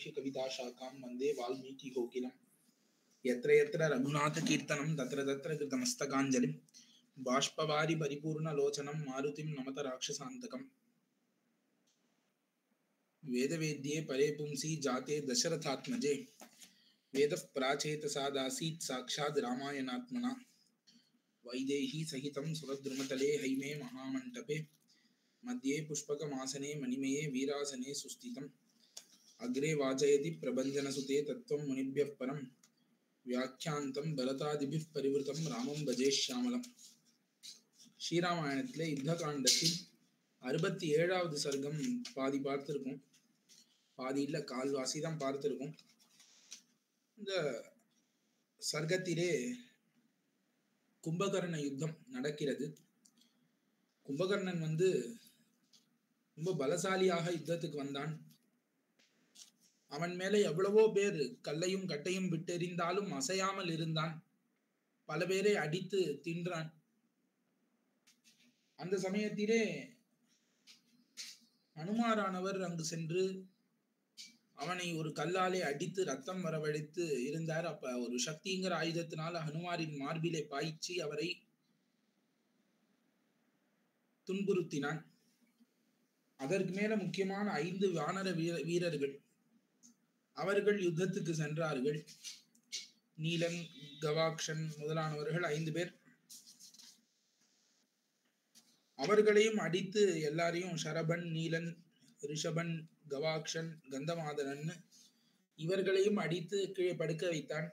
कलशेषु कविताशाखां वन्दे वाल्मीकिकोकिलं यत्र यत्र रघुनाथकीर्तनं तत्र तत्र कृतमस्तकाञ्जलिं बाष्पवारि परिपूर्णलोचनं मारुतिं नमत राक्षसान्तकम् वेदवेद्ये परे पुंसि जाते दशरथात्मजे वेदः प्राचेतसादासीत् साक्षात् रामायणात्मना वैदेही सहितं सुरद्रुमतले हैमे महामण्टपे मध्ये पुष्पकमासने मणिमये वीरासने सुस्थितम् अग्रे वाचयति प्रभञ्जनसुते तत्त्वं मुनिभ्यः परं व्याख्यान्तं भरतादिभिः परिवृतं रामं भजे श्यामलम्. ஸ்ரீராமாயணத்திலே யுத்த காண்டத்தில் 67வது சர்க்கம் பாதி பார்த்திருக்கும். பாதி இல்ல, கால்வாசி தான் பார்த்திருக்கும். இந்த சர்க்கத்திலே கும்பகர்ண யுத்தம் நடக்கிறது. கும்பகர்ணன் ரொம்ப பலசாலியாக யுத்தத்துக்கு வந்தான். அவன் மேலே எவ்வளவோ பேர் கல்லையும் கட்டையும் விட்டெறிந்தாலும் அசையாமல் இருந்தான். பல பேரை அடித்து தின்றான். அந்த சமயத்திலே அனுமாரானவர் அங்கு சென்று அவனை ஒரு கல்லாலே அடித்து ரத்தம் வரவழைத்து இருந்தார். அப்ப ஒரு சக்திங்கிற ஆயுதத்தினால ஹனுமாரின் மார்பிலே பாய்ச்சி அவரை துன்புறுத்தினான். அதற்கு மேல முக்கியமான 5 வானர வீரர்கள் அவர்கள் யுத்தத்துக்கு சென்றார்கள். நீலன், கவாக்ஷன் முதலானவர்கள் 5 பேர். அவர்களையும் அடித்து எல்லாரையும் ஷரபன், நீலன், ரிஷபன், கவாக்ஷன், கந்தமாதனன் இவர்களையும் அடித்து கீழே படுக்க வைத்தான்.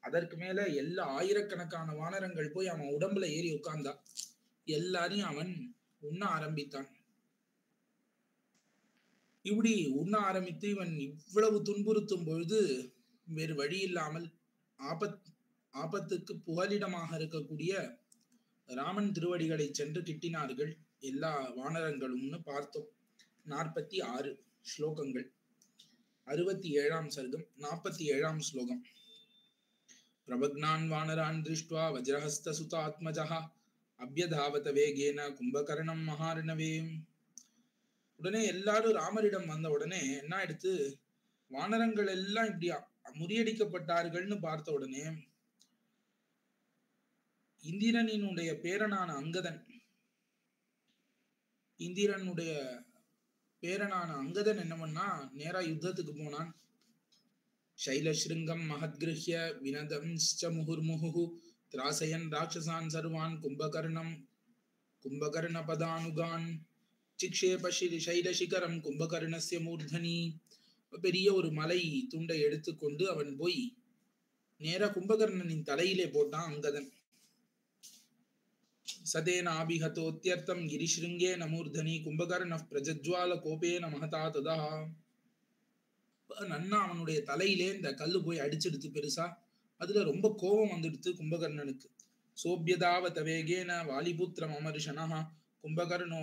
அதற்கு மேல எல்லா ஆயிரக்கணக்கான வானரங்கள் போய் அவன் உடம்புல ஏறி உட்கார்ந்தான். எல்லாரையும் அவன் உண்ண ஆரம்பித்தான். இப்படி உண்ண ஆரம்பித்து இவன் இவ்வளவு துன்புறுத்தும் பொழுது வேறு வழி இல்லாமல் ஆபத்துக்கு புகலிடமாக இருக்கக்கூடிய ராமன் திருவடிகளை சென்று கிட்டினார்கள் எல்லா வானரங்களும்னு பார்த்தோம். 46 ஸ்லோகங்கள். 67ஆம் சர்க்கம் 47ஆம் ஸ்லோகம். பிரபக்னான் வானரான் திருஷ்டுவா வஜ்ரஹஸ்த சுதாத்மஜஹ அப்யதாவத வேகேன கும்பகர்ணம் மகார்ணவே. உடனே எல்லாரும் ராமரிடம் வந்த உடனே என்ன ஆயிடுத்து, வானரங்கள் எல்லாம் இப்படி முறியடிக்கப்பட்டார்கள்னு பார்த்த உடனே இந்திரனினுடைய பேரனான அங்கதன் என்ன பண்ணா, நேரா யுத்தத்துக்கு போனான். சைலஸ்ருங்கம் மகத்கிருஹ்ய வினதம்ச்ச முகுர்முஹு திராசயன் ராட்சசான் சர்வான் கும்பகர்ண பதானுகான் சிக்ஷேப சைலசிகரம் கும்பகர்ணஸ்ய மூர்தனி. பெரிய ஒரு மலை துண்டை எடுத்துக்கொண்டு அவன் போய் நேரா கும்பகர்ணனின் தலையிலே போட்டான் அங்கதன். சதேன ஆபிஹதோத்யர்த்தம் கிரிஷ்ருங்கே நமூர்தனி கும்பகர்ண பிரஜஜ்வால கோபேன மகதா ததா. நன்னா அவனுடைய தலையிலே இந்த கல்லு போய் அடிச்செடுத்து பெருசா. அதுல ரொம்ப கோபம் வந்துடுத்து கும்பகர்ணனுக்கு. சோபியதாவத வேகேன வாலிபுத்திரம் அமர்ஷனஹ கும்பகர்ணோ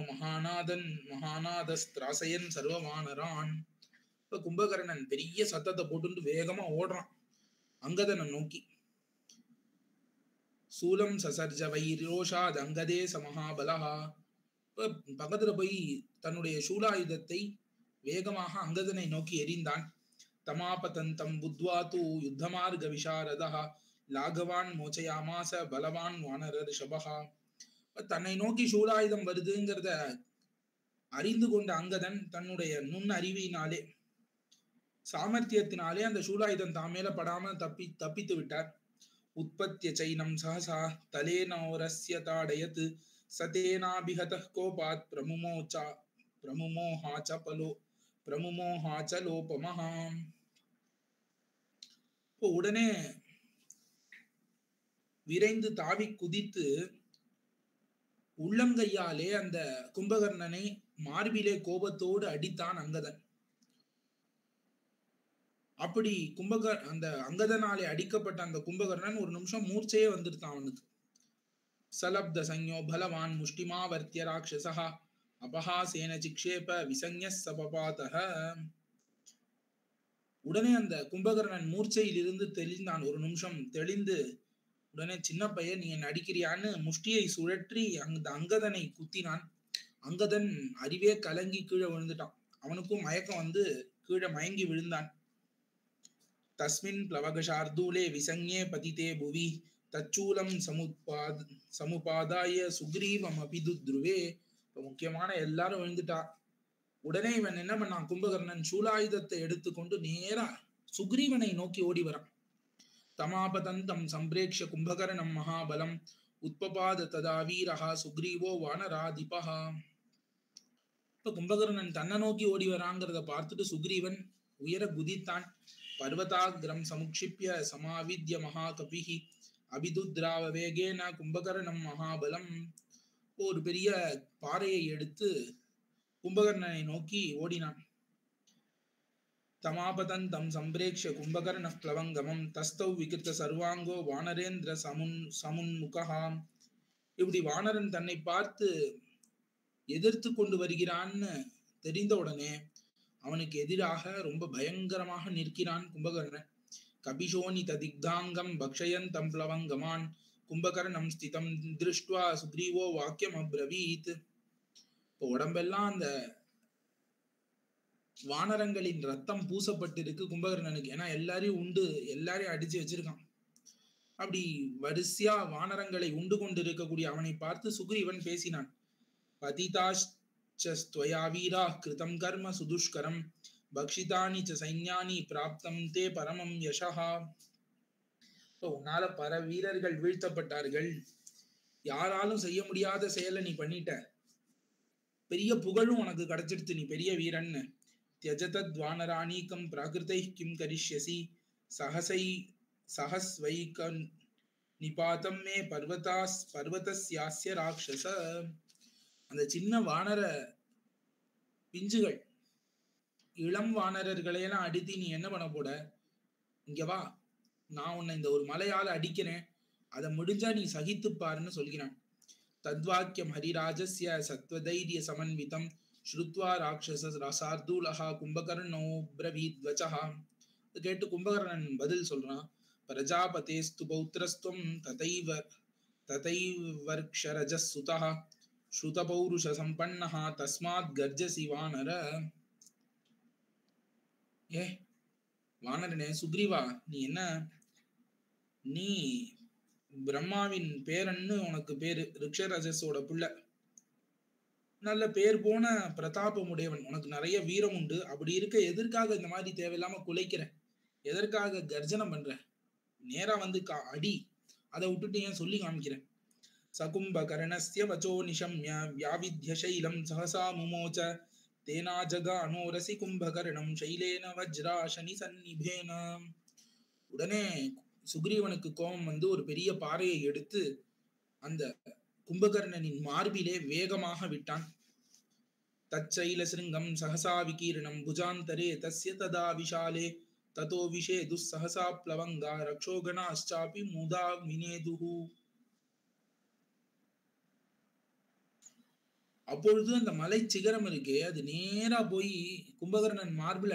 மகாநாதஸ்திராசயன் சர்வவானரான். இப்ப கும்பகர்ணன் பெரிய சத்தத்தை போட்டு வேகமா ஓடுறான் அங்கதனை நோக்கி. சூலம் சசர்ஜ வைரோஷாத் அங்கதே சமஹாபலஹா. பக்கத்துல போய் தன்னுடைய சூலாயுதத்தை வேகமாக அங்கதனை நோக்கி எறிந்தான். தமாபதந்தம் புத்வாது யுத்தமார்க விஷாரதஹ லாகவான் மோச்சயாமாச பலவான் வானர ரிஷபஹா. தன்னை நோக்கி சூலாயுதம் வருதுங்கிறத அறிந்து கொண்ட அங்கதன் தன்னுடைய நுண் அறிவினாலே சாமர்த்தியத்தினாலே அந்த சூலாயுதம் தாமேல படாம தப்பித்து விட்டார். உற்பத்திய சைனம் சஹசா தலேனோரஸ்ய தாடயத் சதேனாபிஹத கோபாத் பிரமுமோஹாச்ச லோபமஹாம். இப்போ உடனே விரைந்து தாவி குதித்து உள்ளங்கையாலே அந்த கும்பகர்ணனை மார்பிலே கோபத்தோடு அடித்தான் அங்கதன். அப்படி அந்த அங்கதனாலே அடிக்கப்பட்ட அந்த கும்பகர்ணன் ஒரு நிமிஷம் மூர்ச்சையே வந்துருத்தான் அவனுக்கு. சலப்த சஞ்ஞோ பலவான் முஷ்டிமாவர்த்திய ராட்சசஹ அபஹாசேன சிக்ஷேப விசஞ்ஞ சபபாதஹ. உடனே அந்த கும்பகர்ணன் மூர்ச்சையில் இருந்து தெளிந்தான். ஒரு நிமிஷம் தெளிந்து உடனே சின்ன பையன் நீ என்ன அடிக்கிறியான்னு முஷ்டியை சுழற்றி அந்த அங்கதனை குத்தினான். அங்கதன் அறிவே கலங்கி கீழே விழுந்துட்டான். அவனுக்கும் மயக்கம் வந்து கீழே மயங்கி விழுந்தான். தஸ்மின் பிளவகசார்தூலே விசங்கே பதிதே புவி தச்சூலம் சமுபாதாய சுக்ரீவம் அபிதுத்ருவே. இப்ப முக்கியமான எல்லாரும் விழுந்துட்டா. உடனே இவன் என்ன பண்ணான், கும்பகர்ணன் சூலாயுதத்தை எடுத்துக்கொண்டு நேரா சுக்ரீவனை நோக்கி ஓடி வரான். தமாபதந்தம் சம்பிரேக்ஷ கும்பகர்ணம் மகாபலம் உத்பபாத ததா வீரஹா சுக்ரீவோ வானராதிபஹா. இப்ப கும்பகர்ணன் தன்னை நோக்கி ஓடி வராங்கிறத பார்த்துட்டு சுக்ரீவன் உயர குதித்தான். பர்வதாகிரம் சமுக்ஷிப்ய சமாவித்ய மகாகபிஹி அபிதுத்ராவ வேகேன கும்பகர்ணம் மகாபலம். ஒரு பெரிய பாறையை எடுத்து கும்பகர்ணனை நோக்கி ஓடினான். தமாபதந்தம் சம்பிரேக்ஷ கும்பகர்ண பிளவங்கமம் தஸ்தௌ விகிருத்த சர்வாங்கோ வானரேந்திர சமுன்முகா. இப்படி வானரன் தன்னை பார்த்து எதிர்த்து கொண்டு வருகிறான்னு தெரிந்த உடனே அவனுக்கு எதிராக ரொம்ப பயங்கரமாக நிற்கிறான் கும்பகர்ணன். கபிஷோனி ததிக்தாங்கம் பக்ஷயன் தம் பிளவங்கமான் கும்பகர்ணம் ஸ்திதம் திருஷ்டுவா சுக்ரீவோ வாக்கியம் அப்ரவீத். இப்போ உடம்பெல்லாம் அந்த வானரங்களின் ரத்தம் பூசப்பட்டிருக்கு கும்பகர்ணனுக்கு. ஏன்னா எல்லாரையும் உண்டு, எல்லாரையும் அடிச்சு வச்சிருக்கான். அப்படி வரிசையா வானரங்களை உண்டு கொண்டு இருக்கக்கூடிய அவனை பார்த்து சுக்ரீவன் பேசினான். பதிதாஸ்த்வயா வீரா கிருதம் கர்ம சுதுஷ்கரம் பக்ஷிதானி ச சைன்யானி பிராப்தம் தே பரமம் யசஹா. உன்னால பல வீரர்கள் வீழ்த்தப்பட்டார்கள், யாராலும் செய்ய முடியாத செயலை நீ பண்ணிட்ட, பெரிய புகழும் உனக்கு கிடைச்சிடுத்து, நீ பெரிய வீரன்னு. தியஜதத் வானராணீகம் பிராகிருதை கிம் கரிஷ்யசி சஹஸ்வைக நிபாதம் மே பர்வதஸ்யாஸ்ய ராட்சச. அந்த சின்ன வானர பிஞ்சுகள், இளம் வானரர்களையெல்லாம் அடித்து நீ என்ன பண்ண போட? இங்க வா, நான் உன்னை இந்த ஒரு மலையால அடிக்கிறேன், அதை முடிஞ்சா நீ சகித்துப்பாருன்னு சொல்கிறான். தத்வாக்கியம் ஹரிராஜஸ்ய சத்வதைரிய சமன்விதம் ஸ்ருத்வா ராட்சச ரசார்தூலஹா கும்பகர்ணோ ப்ரவீத்வசஹா. கேட்டு கும்பகர்ணன் பதில் சொல்றான். பிரஜாபதேஸ்து பௌத்ரஸ்துவம் ததைவர்க்ஷரஜஸ் சுதஹ ஸ்ருத பௌருஷ சம்பன்னஹா தஸ்மாத் கர்ஜசி வானர. வானரனே, சுக்ரீவா, நீ என்ன, நீ பிரம்மாவின் பேரன்னு உனக்கு பேரு, ரிக்ஷரஜஸோட புள்ள, நல்ல பேர் போன பிரதாபம் உடையவன், உனக்கு நிறைய வீரம் உண்டு. அப்படி இருக்க எதற்காக இந்த மாதிரி தேவையில்லாம குலைக்கிற? எதற்காக கர்ஜனம் பண்ற? நேரா வந்து அடி, அதை விட்டுட்டு ஏன் சொல்லி காமிக்கிறேன். சகும்ப கர்ணஸ்ய வச்சோ நிஷம்ய வியாவித்ய சைலம் சஹசா முமோச்ச தேனா ஜகானோ ரசி கும்பகர்ணம் சைலேன வஜ்ராசனி சந்நிபேன. உடனே சுக்ரீவனுக்கு கோபம் வந்து ஒரு பெரிய பாறையை எடுத்து அந்த கும்பகர்ணனின் மார்பிலே வேகமாக விட்டான். தச்சைல சிருங்கம் சஹசா விகீர்ணம் புஜாந்தரே தஸ்ய ததா விஷாலே ததோ விஷே துஸ்ஸஹசா ப்ளவங்கா ரக்ஷோகணாஸ்சாபி முதா வினேதுஹு. அப்பொழுது அந்த மலை சிகரம் இருக்கே, அது நேரா போய் கும்பகர்ணன் மார்பில்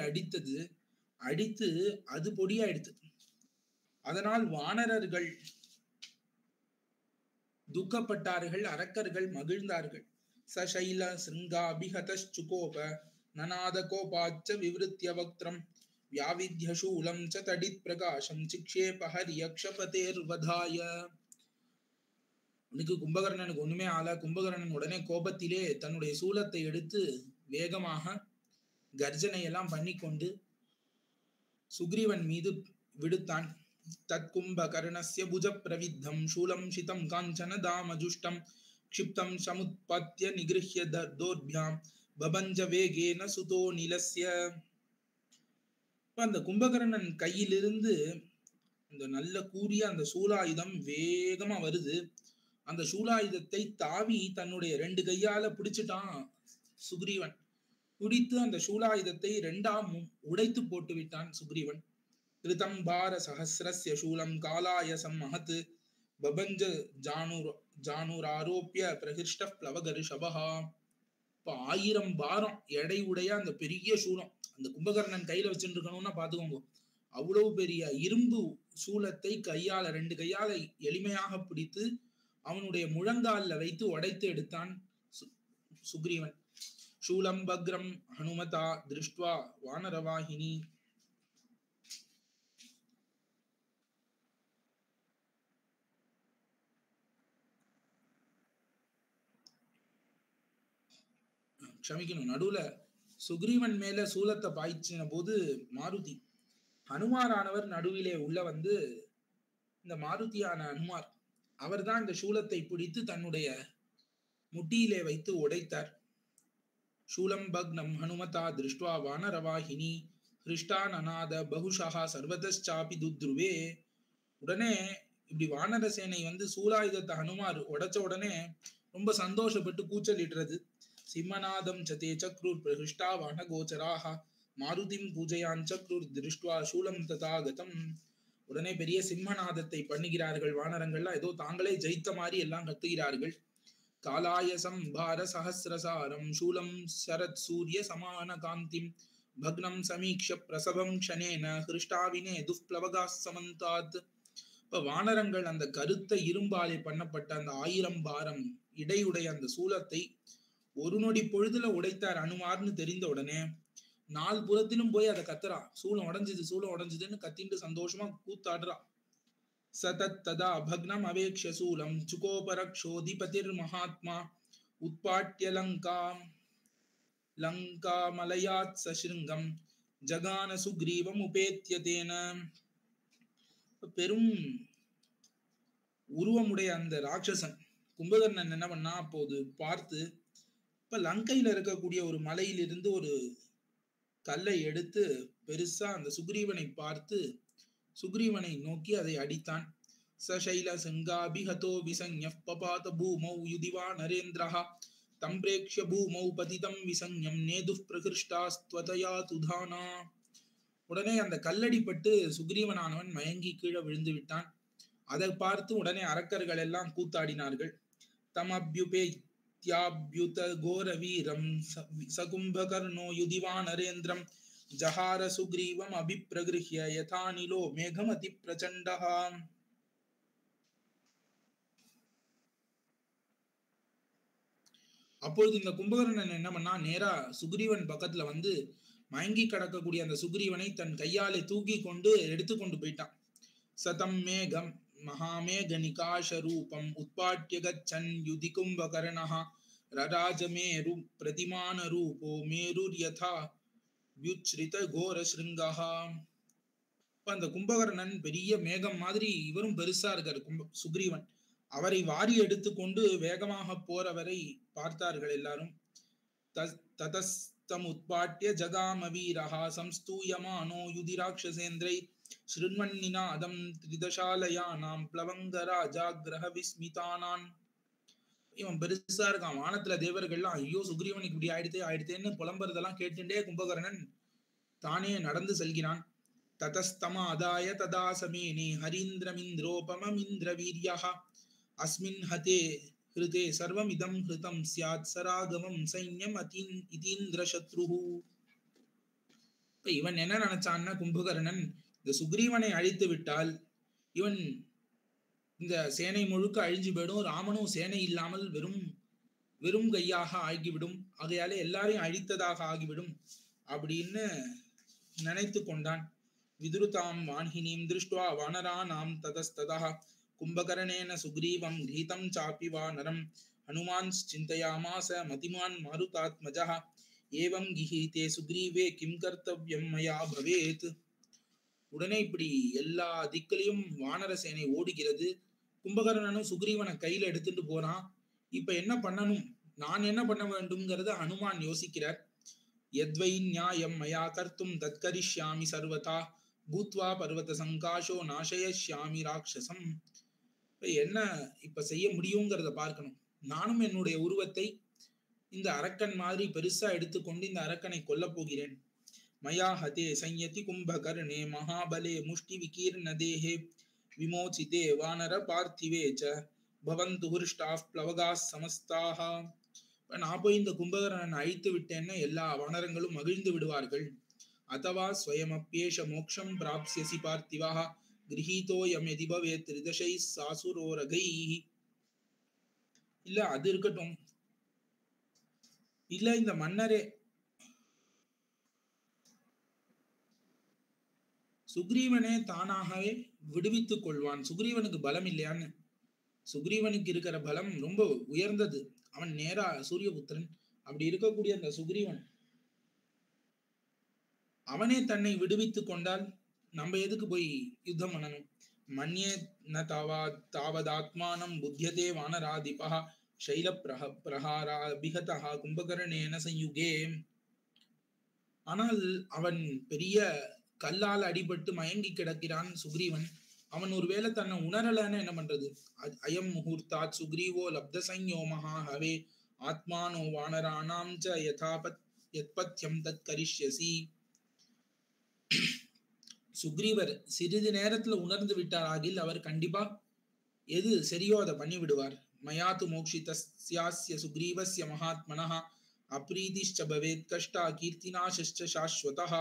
அடித்து அது பொடியாயிடுத்து. அதனால் வானரர்கள் துக்கப்பட்டார்கள், அரக்கர்கள் மகிழ்ந்தார்கள். சசைல சிருங்காபிஹதச்சுகோப நநாத கோபாச்ச விவருத்திய வக்திரம் வியாவித்ய சூலம் ச தடித் பிரகாசம் சிக்ஷேப ஹரியக்ஷபதேர் வதாய. உனக்கு கும்பகர்ணனுக்கு ஒண்ணுமே ஆல. கும்பகர்ணன் உடனே கோபத்திலே தன்னுடைய சூலத்தை எடுத்து வேகமாக கர்ஜனை எல்லாம் பண்ணி கொண்டு சுக்ரீவன் மீது விடுத்தான். தத் கும்பகர்ணஸ்ய புஜ பிரவித்தம் சூலம் சிதம் காஞ்சன தாமஜுஷ்டம் க்ஷிப்தம் சமுத்பத்ய நிகிருஹ்ய தோர்பியாம் பபஞ்ச வேகேன சுதோ நிலஸ்ய. அந்த கும்பகர்ணன் கையிலிருந்து அந்த நல்ல கூரிய அந்த சூலாயுதம் வேகமா வருது. அந்த சூலாயுதத்தை தாவி தன்னுடைய 2 கையால பிடிச்சிட்டான் சுக்ரீவன். பிடித்து அந்த சூலாயுதத்தை 2ஆம் உடைத்து போட்டு விட்டான் சுக்ரீவன். கிருதம் பார சஹஸ்ரஸ்ய சூலம் காலாய சம்மஹத் பபஞ்ச ஜானுராரோப்ய பிரகிருஷ்ட ப்ளவகர்ஷபஹா. இப்ப 1000 பாரம் எடை உடைய அந்த பெரிய சூலம் அந்த கும்பகர்ணன் கையில வச்சுட்டு இருக்கணும்னா பாத்துக்கோங்க. அவ்வளவு பெரிய இரும்பு சூலத்தை கையால 2 கையால எளிமையாக பிடித்து அவனுடைய முழங்கால வைத்து உடைத்து எடுத்தான் சுக்ரீவன். சூலம் பக்ரம் ஹனுமதா திருஷ்டுவா வானரவாகினி. க்ஷமிக்கணும், நடுவுல சுக்ரீவன் மேல சூலத்தை பாய்ச்சின போது மாருதி ஹனுமாரானவர் நடுவிலே உள்ள வந்து, இந்த மாருதியான ஹனுமார் அவர் தான் இந்த சூலத்தை பிடித்து தன்னுடைய முட்டியிலே வைத்து உடைத்தார். சூலம் பக்னம் ஹனுமதா திருஷ்டுவா வானரவாஹினி ஹிருஷ்டா நநாத பகுஷா சர்வதச்சாபி துத்ருவே. உடனே இப்படி வானர சேனை வந்து சூலாயுதத்தை ஹனுமார் உடைச்ச உடனே ரொம்ப சந்தோஷப்பட்டு கூச்சலிடுறது. சிம்மநாதம் சதே சக்ரூர் பிரஹிஷ்டா வானகோச்சராக மாருதிம் பூஜையான் சக்ரூர் திருஷ்டுவா சூலம் ததாகதம். உடனே பெரிய சிம்மநாதத்தை பண்ணுகிறார்கள் வானரங்கள்லாம், ஏதோ தாங்களே ஜெயித்த மாதிரி எல்லாம் கத்துகிறார்கள். காலாயசம் பார சஹசிரசாரம் சூலம் சரத் சூரிய சமான காந்திம் பக்னம் சமீக்ஷ பிரசவம் க்ஷணேன ஹிருஷ்டாவினே துப்ளவகா சமந்தாத். இப்ப வானரங்கள் அந்த கருத்த இரும்பாலே பண்ணப்பட்ட அந்த 1000 பாரம் இடையுடைய அந்த சூலத்தை ஒரு நொடி பொழுதுல உடைத்தார் அனுமார்னு தெரிந்த உடனே 4 புறத்திலும் போய் அதை கத்துறா. சூலம் உடஞ்சுது, சூலம் உடஞ்சுதுன்னு கத்திட்டு சந்தோஷமா கூத்தாடுறா. சதத் ததா பக்னம் அவேக்ஷ சூலம் சுகோபரக்ஷோதிபதிர் மகாத்மா உட்பாட்ய லங்கா மலயாத் சசிருங்கம் ஜகான சுக்ரீவம் உபேத்தியதேன. பெரும் உருவமுடைய அந்த ராட்சசன் கும்பகர்ணன் என்ன பண்ணா, அப்போது பார்த்து இப்ப லங்கையில இருக்கக்கூடிய ஒரு மலையிலிருந்து ஒரு கல்லை எடுத்து பெருசா அந்த சுக்ரீவனை பார்த்து சுக்ரீவனை நோக்கி அதை அடித்தான். சசைல சங்காபிஹதோ விசஞ்ஞ பபாத பூமௌ யுதிவா நரேந்திரஹ தம்பிரேக்ஷ்ய பூமௌ பதிதம் விசஞ்ஞம் நேதுப் பிரகிருஷ்டாஸ்த்வதயா துதானா. உடனே அந்த கல்லடிப்பட்டு சுக்ரீவனானவன் மயங்கி கீழே விழுந்து விட்டான். அதை பார்த்து உடனே அரக்கர்கள் எல்லாம் கூத்தாடினார்கள். தமப்யுபேத்யாப்யுத கோர வீரம் சகும்பகர்ணோ யுதிவா நரேந்திரம் ஜஹார சுக்ரீவம் அபிப்ரகிருஹ்ய யதானிலோ மேகம் அதி பிரச்சண்டஹா. அப்பொழுது இந்த கும்பகர்ணன் என்ன பண்ணா, நேரா சுக்ரீவன் பக்கத்துல வந்து மயங்கி கடக்கக்கூடிய அந்த சுக்ரீவனை தன் கையாலே தூக்கி கொண்டு எடுத்துக்கொண்டு போயிட்டான். சதம் மேகம் மகாமேக நிகாஷ ரூபம் உட்பாட்ய கச்சன் யுதி கும்பகர்ணஹ ரராஜமேரு பிரதிமான ரூபோ மேருர் யதா வியுச்ரித கோர ஸ்ருங்கஹா. அந்த கும்பகர்ணன் பெரிய மேகம் மாதிரி, இவரும் பெருசா இருக்காரு சுக்ரீவன். அவரை வாரி எடுத்துக்கொண்டு வேகமாக போறவரை பார்த்தார்கள் எல்லாரும். ததஸ்தம் உட்பாட்ய ஜகாம வீரஹா சம்ஸ்தூயமானோ யுதி ராட்சசேந்திரை ஸ்ருண்வன்னிநாதம் திரிதசாலயானாம் பிளவங்கராஜாக்ரஹ விஸ்மிதானான். இவன் பெருசா இருக்கான். வானத்துல தேவர்கள்லாம் ஐயோ சுக்ரீவனுக்கு இப்படி ஆயிடுத்தேன்னு புலம்புறதெல்லாம் கேட்டுட்டே கும்பகர்ணன் தானே நடந்து செல்கிறான். ததஸ்தமா அதாய ததா சமேனே ஹரீந்திரமிந்திரோபமம் இந்திர வீரியஹ அஸ்மின் ஹதே ஹிருதே சர்வம் இதம் ஹிருதம் ஸ்யாத் சராகவம் சைன்யம் இதீந்திர சத்ருஹு. இப்ப இவன் என்ன நினைச்சான்னா, கும்பகர்ணன் இந்த சுக்ரீவனை அழித்து விட்டால் இவன் இந்த சேனை முழுக்க அழிஞ்சு போயிடும், ராமனும் சேனை இல்லாமல் வெறும் கையாக ஆகிவிடும், ஆகையாலே எல்லாரையும் அழித்ததாக ஆகிவிடும் அப்படின்னு நினைத்து கொண்டான். விதுருதாம் வான்ஹினீம் திருஷ்டுவா வானரானாம் ததஸ்ததா கும்பகர்ணேன சுக்ரீவம் கிரீதம் சாபி வானரம் ஹனுமான் சிந்தயாமாச மதிமான் மாருதாத்மஜா ஏவம் கிஹீதே சுக்ரீவே கிம் கர்த்தவ்யம் மயா பவேத். உடனே இப்படி எல்லா திக்கிலையும் வானர சேனை ஓடுகிறது. கும்பகர்ணனும் சுக்ரீவனை கையில எடுத்துட்டு போறான். இப்ப என்ன பண்ணணும், நான் என்ன பண்ண வேண்டும்ங்கிறத ஹனுமான் யோசிக்கிறார். யத்வை நியாயம் மயா கர்த்தும் தத்கரிஷ்யாமி சர்வதா பூத்வா பர்வத சங்காஷோ நாசயஷ்யாமி ராட்சசம். என்ன இப்ப செய்ய முடியுங்கிறத பார்க்கணும். நானும் என்னுடைய உருவத்தை இந்த அரக்கன் மாதிரி பெருசா எடுத்துக்கொண்டு இந்த அரக்கனை கொல்ல போகிறேன். மயா ஹதே சையதி கும்பகர்ணே மகாபலே முஷ்டி விகீர்ண தேஹே விமோசிதே வானர பார்த்திவே ச பவந்து ஹுருஷ்டாஃப் ப்ளவகாஸ் சமஸ்தாக. நான் போய் இந்த கும்பகர்ணனை அழித்து விட்டேன்னா எல்லா வானரங்களும் மகிழ்ந்து விடுவார்கள். அதவா ஸ்வயமப்யேஷ மோக்ஷம் பிராப்ஸ்யசி பார்த்திவா கிரஹீதோயம் யதி பவேத் த்ரிதசை சாசுரோரகைஹி. இல்ல அது இருக்கட்டும், இல்ல இந்த மன்னரே சுக்ரீவனே தானாகவே விடுவித்துக் கொள்வான். சுக்ரீவனுக்கு பலம் இல்லையான்னு? சுக்ரீவனுக்கு இருக்கிற பலம் ரொம்ப உயர்ந்தது. அவன் நேரா சூரியபுத்திரன். அப்படி இருக்கக்கூடிய அந்த சுக்ரீவன் அவனே தன்னை விடுவித்துக் கொண்டால் நம்ம எதுக்கு போய் யுத்தம் பண்ணணும்? மன்யே ந தாவதாத்மானம் புத்தியதே வானராதிபா சைல பிரஹாராபிகதா கும்பகர்ணேன சயுகே. ஆனால் அவன் பெரிய கல்லால் அடிபட்டு மயங்கி கிடக்கிறான் சுக்ரீவன். அவன் ஒருவேளை தன்னை உணரலன்னு என்ன பண்றது? அயம் முகூர்த்தாத் சுக்ரீவோ லப்த சைன்யோ மகாஹவே ஆத்மானோ வானராணாம் ச யதாபத் யத்பத்யம் தத் கரிஷ்யசி. சுக்ரீவர் சிறிது நேரத்துல உணர்ந்து விட்டார் ஆகில் அவர் கண்டிப்பா எது சரியோ அதை பண்ணி விடுவார். மயாது மோக்ஷிதஸ்யாஸ்ய சுக்ரீவஸ்ய மகாத்மனஹ அப்ரீதிஷ்ச பவேத் கஷ்டா கீர்த்திநாசஸ்ச சாஸ்வதஹ.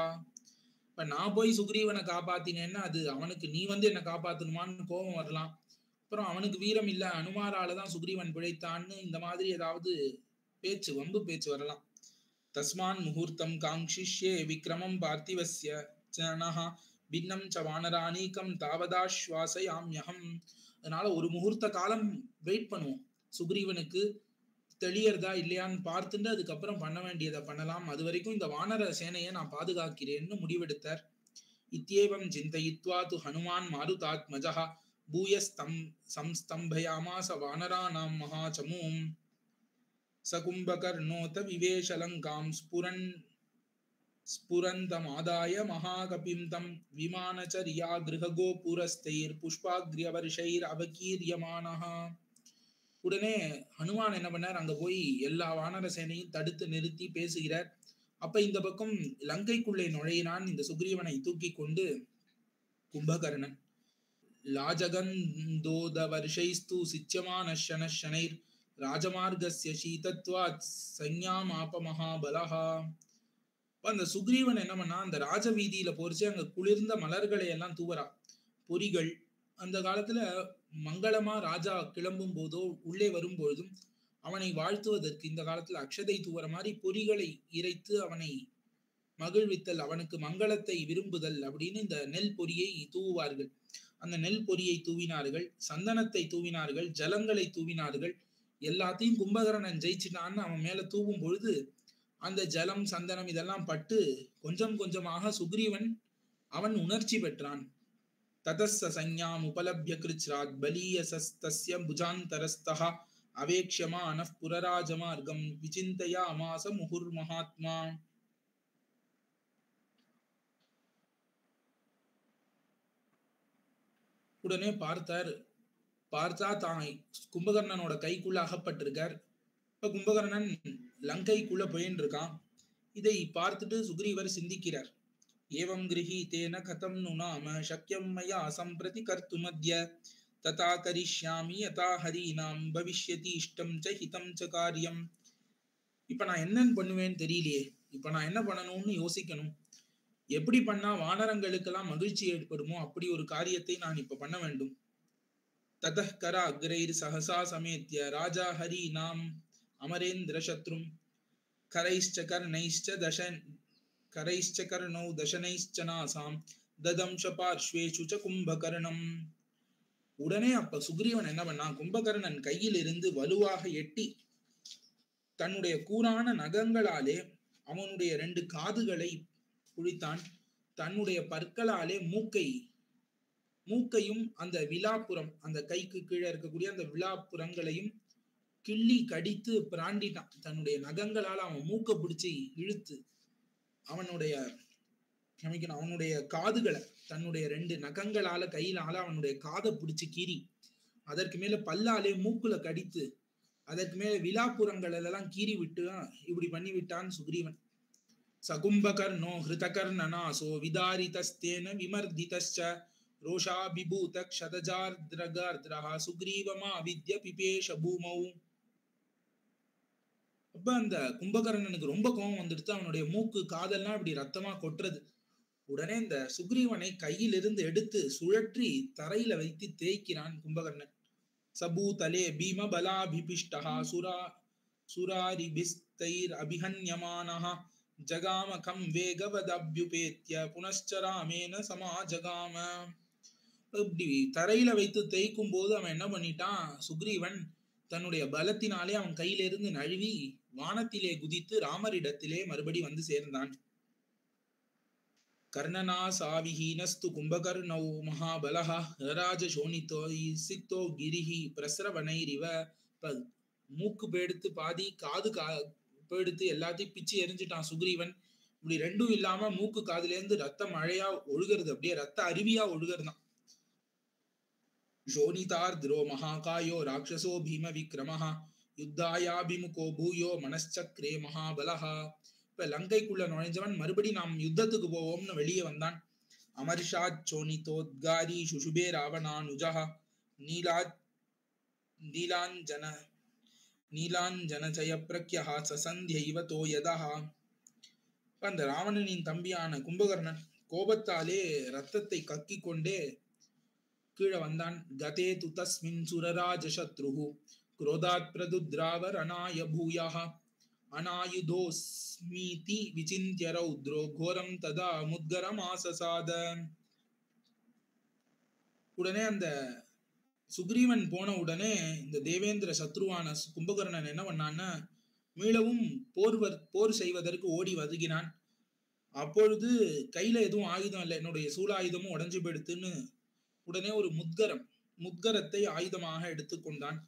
இப்ப நான் போய் சுக்ரீவனை காப்பாத்தினேன்னா அது அவனுக்கு நீ என்ன காப்பாத்தணுமான்னு கோபம் வரலாம். அப்புறம் அவனுக்கு வீரம் இல்ல, அனுமாராலதான் சுக்ரீவன் பிழைத்தான்னு இந்த மாதிரி ஏதாவது பேச்சு வம்பு பேச்சு வரலாம். தஸ்மான் முகூர்த்தம் காங்க்ஷிஷ்யே விக்ரமம் பார்த்திவஸ்ய ஜனஹ பின்னம் ச வானராணீகம் தாவதாஸ்வாசயாம்யஹம். அதனால ஒரு முகூர்த்த காலம் வெயிட் பண்ணுவோம். சுக்ரீவனுக்கு தெளியறதா இல்லையான்னு பார்த்துட்டு அதுக்கப்புறம் பண்ண வேண்டியதை பண்ணலாம். அது வரைக்கும் இந்த வானர சேனையை நான் பாதுகாக்கிறேன்னு முடிவெடுத்தார். இத்யேவம் சிந்தயித்வா து ஹனுமான் மாருதாத்மஜஹ பூயஸ்தம் சம்ஸ்தம்பயாமாச வானராணாம் மகாசமூம். சகும்பகர்ணோத விவேஷலங்காம் ஸ்புரந்தமாதாய மகாகபிம் தம் விமானச்சரியா கிருஹகோபுரஸ்தைர் புஷ்பாக்ரியவர்ஷைர் அவகீரியமானஹ. உடனே ஹனுமான் என்ன பண்ணார்? அங்க போய் எல்லா வானர சேனையும் தடுத்து நிறுத்தி பேசுகிறார். அப்ப இந்த பக்கம் லங்கைக்குள்ளே நுழையினான் இந்த சுக்ரீவனை தூக்கி கொண்டு கும்பகர்ணன். லாஜகந்தோத வருஷைஸ்து சிச்சமான ஷனைர் ராஜமார்கஸ்ய சீதத்வாத் சஞ்ஞாமாப மகாபலஹா. அந்த சுக்ரீவன் என்ன பண்ணா, அந்த ராஜவீதியில போரிச்சு அங்க குளிர்ந்த மலர்களை எல்லாம் தூவரா. பொறிகள் அந்த காலத்துல மங்களமா ராஜா கிளம்பும் போதோ உள்ளே வரும்பொழுதும் அவனை வாழ்த்துவதற்கு இந்த காலத்துல அக்ஷதை தூவர மாதிரி பொறிகளை இறைத்து அவனை மகிழ்வித்தல், அவனுக்கு மங்களத்தை விரும்புதல் அப்படின்னு இந்த நெல் பொறியை தூவுவார்கள். அந்த நெல் பொறியை தூவினார்கள், சந்தனத்தை தூவினார்கள், ஜலங்களை தூவினார்கள். எல்லாத்தையும் கும்பகர்ணன் ஜெயிச்சிட்டான்னு அவன் மேல தூவும் பொழுது அந்த ஜலம் சந்தனம் இதெல்லாம் பட்டு கொஞ்சம் கொஞ்சமாக சுக்ரீவன் அவன் உணர்ச்சி பெற்றான். ததஸ்ஸ சஞ்ஞாம் உபலப்ய கிருச்ராத் பலீயசஸ்தஸ்ய புஜாந்தரஸ்தஹ அவேக்ஷ்யமானஃ புரராஜமார்கம் விசிந்தயாமாஸ முகுர் மகாத்மா. உடனே பார்த்தா தான் கும்பகர்ணனோட கைக்குள்ள அகப்பட்டிருக்கார். இப்ப கும்பகர்ணன் லங்கைக்குள்ள போயின்னு இருக்கான். இதை பார்த்துட்டு சுக்ரீவர் சிந்திக்கிறார். ஏவம் கிரஹீதேன கதம் நு நாம சக்யம் மயா சம்பிரதி கர்த்துமத்ய ததா கரிஷ்யாமி யதா ஹரீனாம் பவிஷ்யதி இஷ்டம் ச ஹிதம் ச காரியம். இப்ப நான் என்னன்னு பண்ணுவேன்னு தெரியலையே, இப்ப நான் என்ன பண்ணணும்னு யோசிக்கணும். எப்படி பண்ணா வானரங்களுக்கெல்லாம் மகிழ்ச்சி ஏற்படுமோ அப்படி ஒரு காரியத்தை நான் இப்ப பண்ண வேண்டும். ததः கர அக்ரைர் சஹசா சமேத்ய ராஜா ஹரீனாம் அமரேந்திர சத்ரும் கரைஷ்ச கர்ணௌ தசனைஷ்ச நாசாம் ததம்ச பார்ஷ்வேஷு ச கும்பகர்ணம். உடனே அப்ப சுக்ரீவன் என்ன பண்ணான், கும்பகர்ணன் கையில் இருந்து வலுவாக எட்டி தன்னுடைய கூரான நகங்களாலே அவனுடைய 2 காதுகளை புழித்தான். தன்னுடைய பற்களாலே மூக்கையும் அந்த விழாப்புறம், அந்த கைக்கு கீழே இருக்கக்கூடிய அந்த விழாப்புறங்களையும் கிள்ளி கடித்து பிராண்டிட்டான். தன்னுடைய நகங்களால அவன் மூக்க பிடிச்சி இழுத்து அவனுடைய காதுகளை தன்னுடைய 2 நகங்களால கையிலால அவனுடைய காதை பிடிச்சு கீறி அதற்கு மேல பல்லாலே மூக்குல கடித்து அதற்கு மேல விழாப்புறங்கள் எல்லாம் கீறி விட்டு இப்படி பண்ணி விட்டான் சுக்ரீவன். சகும்பகர்ணோ ஹிருதகர்ணனாசோ விதாரிதஸ்தேன விமர்திதஸ்ச ரோஷாபிபூத க்ஷதஜார்த்ரகார்த்ரஹ சுக்ரீவமா வித்ய பிபேஷ பூமௌ. அப்ப அந்த கும்பகர்ணனுக்கு ரொம்ப கோபம் வந்துடுத்து. அவனுடைய மூக்கு காதெல்லாம் இப்படி ரத்தமா கொட்டுறது. உடனே இந்த சுக்ரீவனை கையிலிருந்து எடுத்து சுழற்றி தரையில வைத்து தேய்க்கிறான் கும்பகர்ணன். சபூதலே பீம பலாபிபிஷ்டஹ சுராரிபிஸ்தைர் அபிஹன்யமானஹ ஜகாமகம் வேகவதப்யுபேத்ய புனಶ್ಚராமேன சமாஜகாம. இப்படி தரையில வைத்து தேய்க்கும் போது அவன் என்ன பண்ணிட்டான், சுக்ரீவன் தன்னுடைய பலத்தினாலே அவன் கையிலிருந்து நழுவி வானத்திலே குதித்து ராமரிடத்திலே மறுபடி வந்து சேர்ந்தான். கர்ணனா சாவிஹீனஸ்து கும்பகர்ணௌ மகாபலஹ ரராஜ சோனிதோ சித்தோ கிரிஹி பிரசரவனைரிவ. மூக்கு பேடுத்து பாதி, காது பேடுத்து எல்லாத்தையும் பிச்சு எரிஞ்சிட்டான் சுக்ரீவன். இப்படி ரெண்டும் இல்லாம மூக்கு காதுல இருந்து ரத்த மழையா ஒழுகிறது, அப்படியே ரத்த அருவியா ஒழுகிறதான். சோனிதார்த்ரோ மகாகாயோ ராட்சசோ பீம விக்ரமஹ யுத்தாயாபிமுகோ பூயோ மனச்சக்ரே மகாபலஹா. இப்ப லங்கைக்குள்ள நுழைஞ்சவன் மறுபடி நாம் யுத்தத்துக்கு போவோம்னு வெளியே வந்தான். அமர்ஷாத் சோனிதோத்காரி சுஷுபே ராவணானுஜஹ நீலாஞ்சன ஜய பிரக்யா சசந்தியைவ தோயதஹ. அந்த ராவணனின் தம்பியான கும்பகர்ணன் கோபத்தாலே ரத்தத்தை கக்கி கொண்டே கீழே வந்தான். கதே து தஸ்மின் சுரராஜ சத்ருஹு குரோதாத் பிரதுத்ராவர் அநாய பூயஹ அநாயுதோஸ்மீதி விசிந்திய ரௌத்ரோ கோரம் ததா முத்கரம் ஆசசாத. உடனே அந்த சுக்ரீவன் போன உடனே இந்த தேவேந்திர சத்ருவான கும்பகர்ணன் என்ன பண்ணான்னா, மீளவும் போர் செய்வதற்கு ஓடி வருகிறான். அப்பொழுது கையில எதுவும் ஆயுதம் இல்லை, என்னுடைய சூலாயுதமும் உடஞ்சு போயிடுத்துன்னு உடனே ஒரு முத்கரத்தை ஆயுதமாக எடுத்துக்கொண்டான்.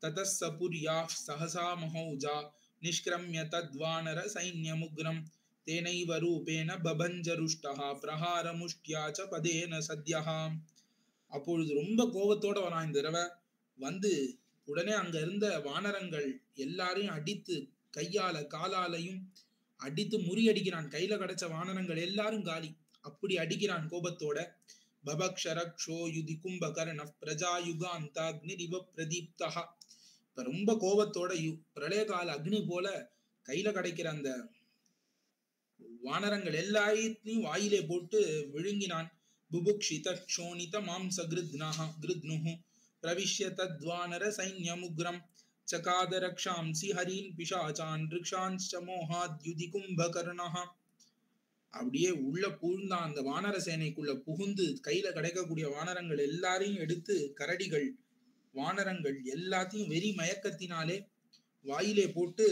ததஸ்ஸபுர்யா சஹசா மஹௌஜா நிஷ்கிரம்ய தத்வானர சைன்யமுக்ரம் தேனைவ ரூபேன பபஞ்சருஷ்டஹா பிரஹார முஷ்ட்யாச்ச பதேன சத்யஹா. அப்பொழுது ரொம்ப கோபத்தோட வரான் இந்த தடவை. வந்து உடனே அங்க இருந்த வானரங்கள் எல்லாரையும் அடித்து கையால காலாலையும் அடித்து முறியடிக்கிறான். கையில கிடைச்ச வானரங்கள் எல்லாரும் காலி. அப்படி அடிக்கிறான் கோபத்தோட. பபக்ஷரக்ஷோ யுதி கும்பகர்ண பிரஜா யுகாந்தாக்னிரிவ பிரதீப்தஹா. இப்ப ரொம்ப கோபத்தோட பிரளய கால அக்னி போல கையில கிடைக்கிற அந்த வானரங்கள் எல்லாத்தையும் வாயிலே போட்டு விழுங்கினான். புபுக்ஷித க்ஷோணித மாம்ச கிருத்னுஹு பிரவிஷ்ய தத்வானர சைன்யமுக்ரம் சகாத ரக்ஷாம்சி ஹரீன் பிஷாச்சான் ரிக்ஷான்ச்ச மோஹாத் யுதி கும்பகர்ணஹ. அப்படியே உள்ள புகுந்தான். அந்த வானர சேனைக்குள்ள புகுந்து கையில கிடைக்கக்கூடிய வானரங்கள் எல்லாரையும் எடுத்து கரடிகள் வானரங்கள் எல்லாத்தையும் வெறி மயக்கத்தினாலே வாயிலே போட்டு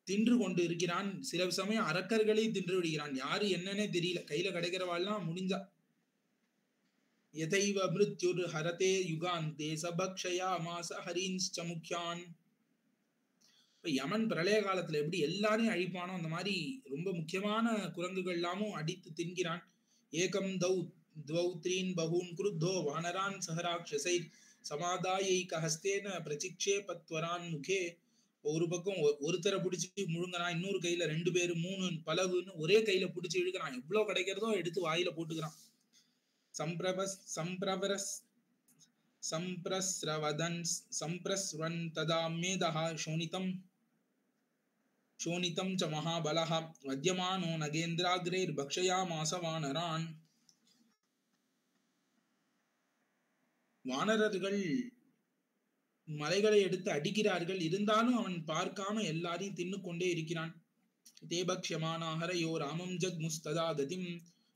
தின்று கொண்டு இருக்கிறான். சில சமயம் அரக்கர்களை தின்று விடுகிறான். யாரு என்னன்னே தெரியல. கையில கிடைக்கிறவாள்லாம் முடிஞ்சா. யதைவ மிருத்யுர் ஹரதே யுகாந்தே சபக்ஷயா மாச ஹரீன்ஸ்ச முக்யான். இப்ப யமன் பிரளய காலத்துல எப்படி எல்லாரையும் அழிப்பானோ அந்த மாதிரி ரொம்ப முக்கியமான குரங்குகள் எல்லாமும் அடித்து தின்கிறான். ஏகம் தௌ த்ரீன் பகூன் குருத்தோ வானரான் சஹராட்சசை சமாதாயைக ஹஸ்தேன பிரசிக்ஷேபத்வரான் முகே. ஒரு பக்கம் ஒருத்தரை பிடிச்சி முழுங்கறான், இன்னொரு கையில 2 பேரு 3 பலகுன்னு ஒரே கையில பிடிச்சி இழுக்கிறான். எவ்வளவு கிடைக்கிறதோ எடுத்து வாயில போட்டுக்கிறான். சம்பிரஸ்ரவன் ததா மேதஹ சோனிதம் ச மகாபலஹ வத்யமானோ நகேந்திராக்ரேர் பக்ஷயாமாச வானரான். வானரர்கள் மலைகளை எடுத்து அடிக்கிறார்கள். இருந்தாலும் அவன் பார்க்காம எல்லாரையும் தின்னு கொண்டே இருக்கிறான். தேபக்ஷமானாஹரயோ ராமம் ஜக் முஸ்ததா கதிம்.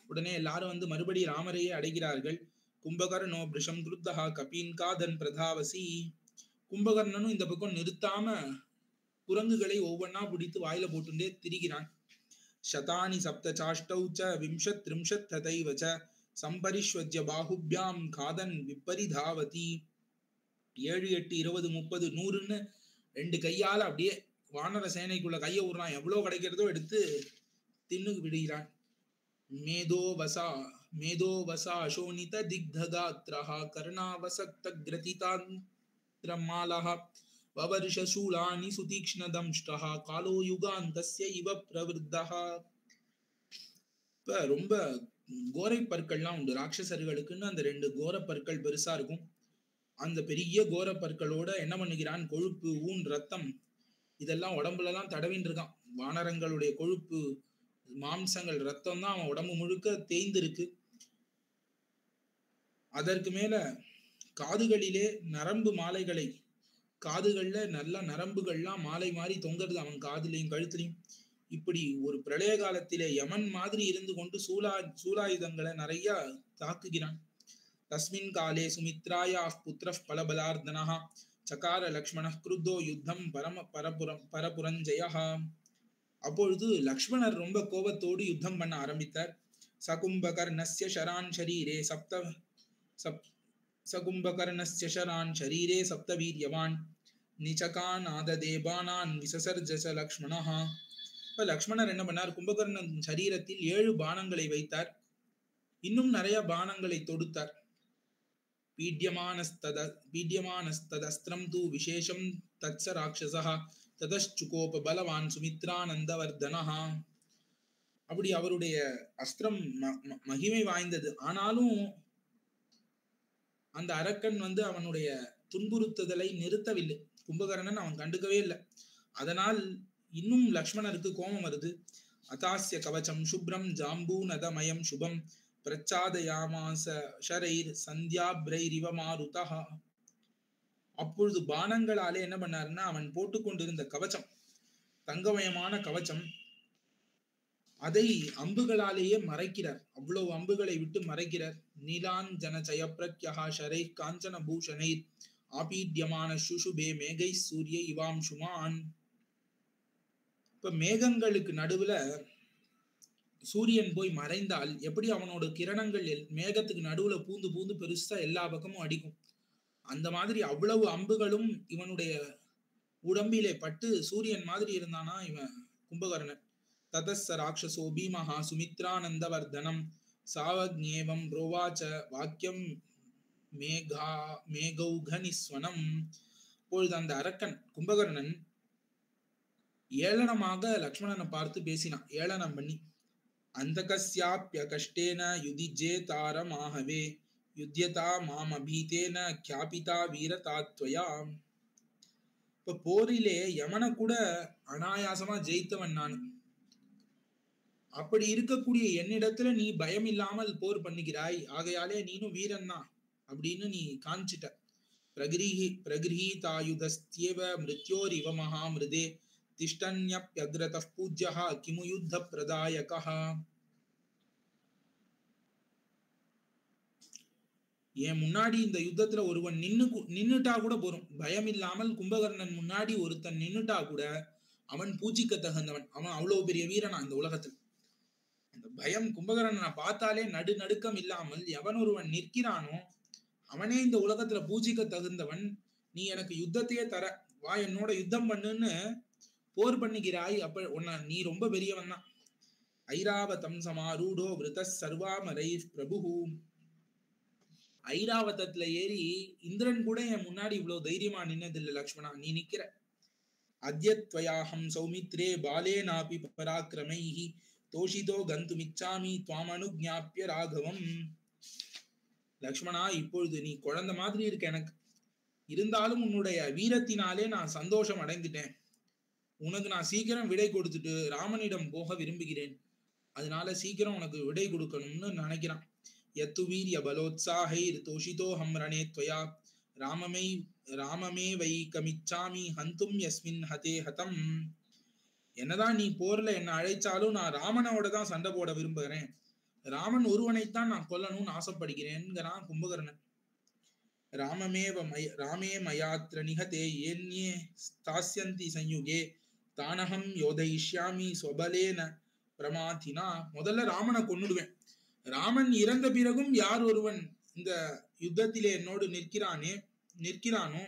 உடனே எல்லாரும் வந்து மறுபடி ராமரையே அடைகிறார்கள். கும்பகர்ணோ பிருஷம் கிருத்தஹா கபீன் காதன் பிரதாவசி. கும்பகர்ணனும் இந்த பக்கம் நிறுத்தாம குரங்குகளை ஒவ்வொன்னா பிடித்து வாயில போட்டுண்டே திரிகிறான். சதானி சப்த சாஷ்டௌ ச விம்சத் த்ரிம்சத் ததைவ ச சம்பரிஷ்வஜ்ய பாஹுப்யாம் காதன் விப்பரிதாவதி. 7 8 20 30 100ன்னு 2 கையால அப்படியே வானர சேனைக்குள்ள கைய விடுறான். எவ்வளவு கிடைக்கிறதோ எடுத்து தின்னு விடுகிறான். மேதோ வசா அசோனித திக்தகாத்ரஹ கர்ணாவசக்த கிரதிதாந்திரமாலஹ வவர்ஷ சூலானி சுதீக்ஷ்ணதம்ஷ்டஹ காலோ யுகாந்தஸ்ய இவ பிரவருத்தஹ. இப்ப ரொம்ப கோரை பற்கள்லாம் உண்டு ராட்சசர்களுக்குன்னு. அந்த 2 கோர பற்கள் பெருசா இருக்கும். அந்த பெரிய கோர பற்களோட என்ன பண்ணுகிறான், கொழுப்பு ஊன் ரத்தம் இதெல்லாம் உடம்புல எல்லாம் தடவின்னு இருக்கான். வானரங்களுடைய கொழுப்பு மாம்சங்கள் ரத்தம் தான் அவன் உடம்பு முழுக்க தேய்ந்திருக்கு. அதற்கு மேல காதுகளிலே நரம்பு மாலைகளை, காதுகள்ல நல்ல நரம்புகள்லாம் மாலை மாதிரி தொங்குறது அவன் காதுலையும் கழுத்துலையும். இப்படி ஒரு பிரளய காலத்திலே யமன் மாதிரி இருந்து கொண்டு சூலாயுதங்களை நிறைய தாக்குகிறான். தஸ்மின் காலே சுமித்ராயா புத்திர பலபலார்தனஹ சகார லக்ஷ்மண கிருத்தோ யுத்தம் பரபுரஞ்சயா. அப்பொழுது லக்ஷ்மணர் ரொம்ப கோபத்தோடு யுத்தம் பண்ண ஆரம்பித்தார். சகும்பகர்ணஸ்ய ஷரான் ஷரீரே சகும்பகர்ணஸ்ய ஷரான் ஷரீரே சப்தவீரியவான் நிச்சகான் ஆததேபானான் விசசர்ஜச லக்ஷ்மணஹா. இப்ப லக்ஷ்மணர் என்ன பண்ணார்? கும்பகர்ணன் சரீரத்தில் 7 பானங்களை வைத்தார். இன்னும் நிறைய பானங்களை தொடுத்தார். பீட்யமானஸ்ததஸ்திரம் தூ விசேஷம் தத்ச ராட்சசஹ ததச்சுகோப பலவான் சுமித்ரானந்தவர்தனஹா. அப்படி அவருடைய அஸ்திரம் மகிமை வாய்ந்தது. ஆனாலும் அந்த அரக்கன் அவனுடைய துன்புறுத்துதலை நிறுத்தவில்லை. கும்பகர்ணன் அவன் கண்டுக்கவே இல்லை. அதனால் இன்னும் லக்ஷ்மணருக்கு கோபம் வருது. அதாஸ்ய கவச்சம் சுப்ரம் ஜாம்பூநதமயம் சுபம் பிரச்சாதயாமாச ஷரைர் சந்தியாப்ரைரிவ மாருதஹ. அப்பொழுது பானங்களாலே என்ன பண்ணாருன்னா, அவன் போட்டுக்கொண்டிருந்த கவச்சம், தங்கமயமான கவச்சம், அதை அம்புகளாலேயே மறைக்கிறார். அவ்வளவு அம்புகளை விட்டு மறைக்கிறார். நீலாஞ்சன ஜயப்ரத்யா ஷரை காஞ்சன பூஷணை ஆபீட்யமான சுஷுபே மேகை சூரிய இவாம் சுமான். இப்ப மேகங்களுக்கு நடுவுல சூரியன் போய் மறைந்தால் எப்படி அவனோட கிரணங்கள் மேகத்துக்கு நடுவுல பூந்து பூந்து பெருசா எல்லா பக்கமும் அடிக்கும், அந்த மாதிரி அவ்வளவு அம்புகளும் இவனுடைய உடம்பிலே பட்டு சூரியன் மாதிரி இருந்தானா இவன் கும்பகர்ணன். ததஸ்ஸ ராட்சசோ பீமஹா சுமித்ரானந்தவர்தனம் சாவக்ஞேவம் ப்ரோவாச்ச வாக்கியம் மேகௌகனிஸ்வனம். இப்பொழுது அந்த அரக்கன் கும்பகர்ணன் ஏளனமாக லக்ஷ்மணனை பார்த்து பேசினான், ஏளனம் பண்ணி. அந்தகஸ்யாப்ய கஷ்டேன யுதிஜே தாரமாஹவே யுத்யதா மாமபீதேன க்யாபிதா வீரதாத்வயா. இப்ப போரிலே யமனை கூட அனாயாசமா ஜெயித்தவன் நான். அப்படி இருக்கக்கூடிய என்னிடத்துல நீ பயம் இல்லாமல் போர் பண்ணுகிறாய், ஆகையாலே நீனும் வீரன் தான் அப்படின்னு நீ காஞ்சிட்ட. பிரகிரஹீதாயுதஸ்த்யேவ மிருத்யோரிவ மகாமிருதே திஷ்டன்யப்யக்ரதः பூஜ்யः கிமு யுத்த பிரதாயகः. என் முன்னாடி இந்த யுத்தத்துல ஒருவன் நின்னுட்டா கூட போறோம், பயம் இல்லாமல் கும்பகர்ணன் முன்னாடி ஒருத்தன் நின்னுட்டா கூட அவன் பூஜிக்க தகுந்தவன், அவன் அவ்வளவு பெரிய வீரனா இந்த உலகத்தில். அந்த பயம் கும்பகர்ணனை பார்த்தாலே நடுநடுக்கம் இல்லாமல் எவன் ஒருவன் நிற்கிறானோ அவனே இந்த உலகத்துல பூஜிக்க தகுந்தவன். நீ எனக்கு யுத்தத்தையே தர, வா என்னோட யுத்தம் பண்ணுன்னு போர் பண்ணுகிறாய். அப்ப உன்ன நீ ரொம்ப பெரியவன் தான். ஐராவதம் சமாரூடோ விருத சர்வாமரை பிரபு. ஐராவதத்துல ஏறி இந்திரன் கூட என் முன்னாடி இவ்வளவு தைரியமா நின்னதில்லை லக்ஷ்மணா, நீ நிக்கிற. அத்யத்வயாஹம் சௌமித்ரே பாலேனாபி பராக்கிரமைஹி தோஷிதோ கந்துமிச்சாமி துவாமனுஜ்ஞாப்ய ராகவம். லக்ஷ்மணா, இப்பொழுது நீ குழந்தை மாதிரி இருக்க எனக்கு, இருந்தாலும் உன்னுடைய வீரத்தினாலே நான் சந்தோஷம் அடைந்துட்டேன். உனக்கு நான் சீக்கிரம் விடை கொடுத்துட்டு ராமனிடம் போக விரும்புகிறேன், அதனால சீக்கிரம் உனக்கு விடை கொடுக்கணும்னு நினைக்கிறான். யத்து வீரிய பலோத்சாஹைர் தோஷிதோ ஹம்ரணே த்வயா ராமமே வை கமிச்சாமி ஹந்தும் யஸ்மின் ஹதே ஹதம். என்னதான் நீ போர்ல என்ன அழைச்சாலும் நான் ராமனோட தான் சண்டை போட விரும்புகிறேன், ராமன் ஒருவனைத்தான் நான் கொல்லணும்னு ஆசைப்படுகிறேன்ங்கிறான் கும்பகர்ணன். ராமே மயாத்ர நிஹதே ஏன்யே ஸ்தாஸ்யந்தி சயுகே தானகம் யோதயிஷ்யாமி ஸ்வபலேன பிரமாதினா. முதல்ல ராமனை கொன்னுடுவேன், ராமன் இறந்த பிறகும் யார் ஒருவன் இந்த யுத்தத்திலே என்னோடு நிற்கிறானோ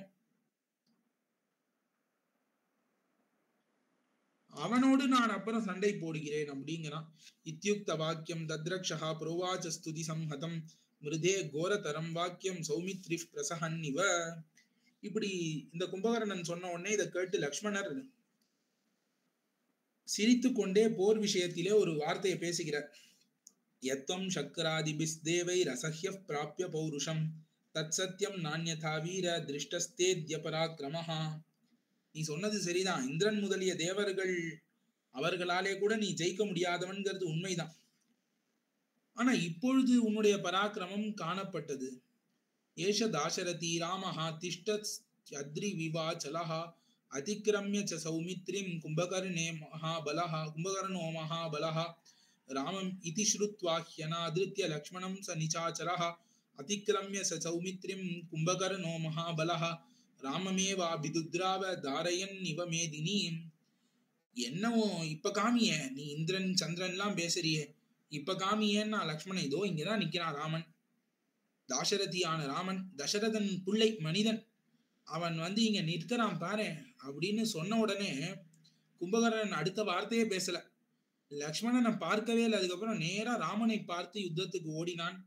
அவனோடு நான் அப்புறம் சண்டை போடுகிறேன் அப்படிங்கிறான். இத்யுக்த வாக்கியம் தத்ரக்ஷா புரோவாச்ச ஸ்துதி சம்ஹதம் மிருதே கோரதரம் வாக்கியம் சௌமித்ரி பிரசஹன் இவ. இப்படி இந்த கும்பகர்ணன் சொன்ன உடனே இதை கேட்டு லக்ஷ்மணர் சிரித்து கொண்டே போர் விஷயத்திலே ஒரு வார்த்தையை பேசுகிறார். யத்வம் சக்கராதிபிஸ் தேவை ரசஹ்ய பிராப்ய பௌருஷம் தத் சத்யம் நான்யதா வீர திருஷ்டஸ்தேத்ய பராக்கிரமஹா. நீ சொன்னது சரிதான், இந்திரன் முதலிய தேவர்கள் அவர்களாலே கூட நீ ஜெயிக்க முடியாதவன்கிறது உண்மைதான். ஆனா இப்பொழுது உன்னுடைய பராக்கிரமம் காணப்பட்டது. ஏஷ தாசரதி ராமஹா திஷ்டத்யத்ரி விவாச்சலஹா அதிக்ரம்ய ச சௌமித்ரிம் கும்பகர்ணோ மகாபலஹா ராமம் இதி ஸ்ருத்வா ஹ்யநாத்ருத்ய லக்ஷ்மணம் ச நிசாச்சரஹ அதிக்ரம்ய ச சௌமித்ரிம் கும்பகர்ணோ மகாபலஹ ராமமேவா பிதுத்ராவ தாரயன் இவ மேதினி. என்னவோ இப்ப காமிய, நீ இந்திரன் சந்திரன் எல்லாம் பேசுறியே, இப்ப காமியன்னா லக்ஷ்மணன் இதோ இங்கதான் நிக்கிறான் ராமன், தாசரதியான ராமன், தசரதன் பிள்ளை மனிதன், அவன் இங்க நிற்கிறான் பாரு அப்படின்னு சொன்ன உடனே கும்பகர்ணன் அடுத்த வார்த்தையே பேசல. லக்ஷ்மணனை பார்க்கவே இல்லை. அதுக்கப்புறம் நேரா ராமனை பார்த்து யுத்தத்துக்கு ஓடினான்.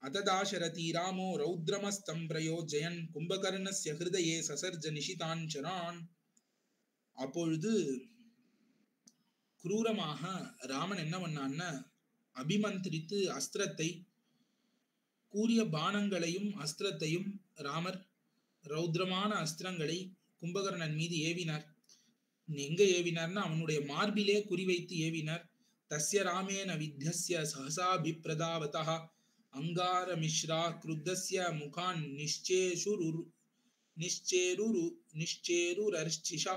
அததாசரதி ராமோ ரௌத்ரமஸ்தம் பிரயோஜயன் கும்பகர்ணஸ்ய ஹிருதயே சசர்ஜ நிஷிதாஞ்சரான். அப்பொழுது குரூரமாக ராமன் என்ன பண்ணான்னு அபிமந்திரித்து அஸ்திரத்தை, கூறிய பானங்களையும் அஸ்திரத்தையும் ராமர் ரௌத்ரமான அஸ்திரங்களை கும்பகர்ணன் மீது ஏவினார். எங்க ஏவினார்னா அவனுடைய மார்பிலே குறிவைத்து ஏவினார். தஸ்ய ராமேன வித்யஸ்ய சஹசாபிப்ரதாவதः அங்கார மிஸ்ரா க்ருத்தஸ்ய முகான் நிஷ்சேருரர்ச்சிஷா.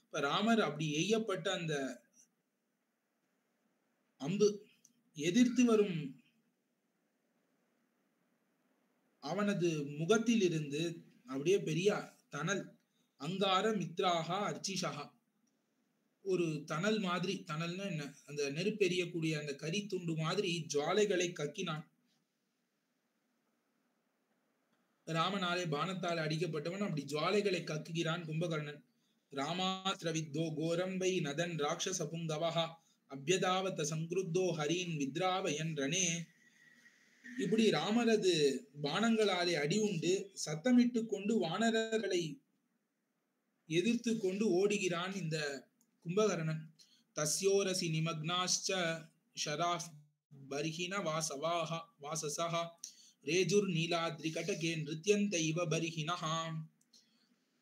இப்ப ராமர் அப்படி எய்யப்பட்ட அந்த அம்பு எதிர்த்து வரும் அவனது முகத்தில் இருந்து அப்படியே பெரிய தனல், அங்கார மித்ராகா அர்ச்சிஷா, ஒரு தனல் மாதிரி, தனல்னா என்ன, அந்த நெருப்பெரியக்கூடிய அந்த கரி துண்டு மாதிரி ஜுவாலைகளை கக்கினான். ராமனாலே பானத்தால் அடிக்கப்பட்டவன் அப்படி ஜுவாலைகளை கக்குகிறான் கும்பகர்ணன். ராமாத்ரவித்தோ கோரம்பை நதன் ராட்சச புங்கவஹா அபியதாவத சங்குருத்தோ ஹரீன் வித்ராவயன் ரணே. இப்படி ராமரது பானங்களாலே அடி உண்டு சத்தமிட்டு கொண்டு வானரர்களை எதிர்த்து கொண்டு ஓடுகிறான் இந்த கும்பகர்ணன். தஸ்யோரசி நிமக்னாஷ்ச ஷராஃப் பர்ஹின வாசசஹ ரேஜுர் நீலாத்ரி கட்டகே நிருத்யந்த இவ பர்ஹினஹா.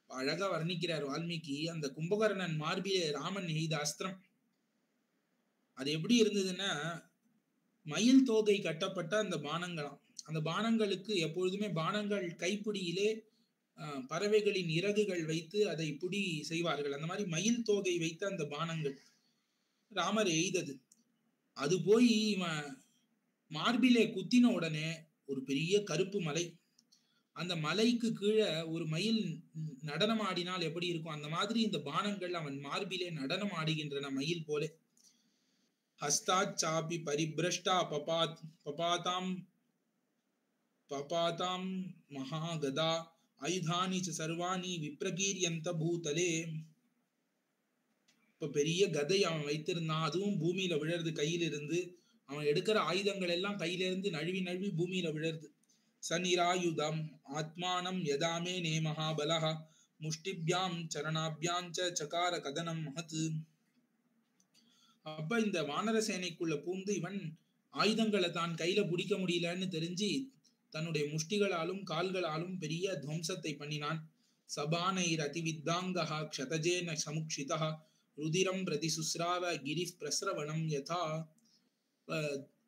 அழகா வர்ணிக்கிறார் வால்மீகி. அந்த கும்பகர்ணன் மார்பிலே ராமன் எய்த அஸ்திரம் அது எப்படி இருந்ததுன்னா, மயில் தோகை கட்டப்பட்ட அந்த பானங்களாம். அந்த பானங்களுக்கு எப்பொழுதுமே பானங்கள் கைப்பிடியிலே பறவைகளின் இறகுகள் வைத்து அதை புடி செய்வார்கள். அந்த மாதிரி மயில் தோகை வைத்த அந்த பானங்கள் ராமர் எய்தது. அது போய் இவன் மார்பிலே குத்தின உடனே ஒரு பெரிய கருப்பு மலை, அந்த மலைக்கு கீழே ஒரு மயில் நடனம் ஆடினால் எப்படி இருக்கும் அந்த மாதிரி இந்த பானங்கள் அவன் மார்பிலே நடனம் ஆடுகின்றன மயில் போல. ஹஸ்தாச்சாபி பரிபிரஷ்டா பபாதாம் மகாகதா ஆயுதானி சர்வாணி விப்ரகீரியந்த பூதலே. இப்ப பெரிய கதை அவன் வைத்திருந்தான், அதுவும் பூமியில விழறது கையில இருந்து. அவன் எடுக்கிற ஆயுதங்கள் எல்லாம் கையில இருந்து நழுவி நழுவி பூமியில விழருது. சனிராயுதம் ஆத்மானம் யதாமே நே மகாபலஹ முஷ்டிபியாம் சரணாபியாம் சகார கதனம் மகத்து. அப்ப இந்த வானர சேனைக்குள்ள பூந்து இவன் ஆயுதங்களை தான் கையில பிடிக்க முடியலன்னு தெரிஞ்சு தன்னுடைய முஷ்டிகளாலும் கால்களாலும் பெரிய துவம்சத்தை பண்ணினான். சபானைர் அதிவித்தாங்கஹ க்ஷதஜேன சமுக்ஷிதஹ ருதிரம் பிரதி சுஸ்ராவ கிரி பிரஸ்ரவணம் யதா.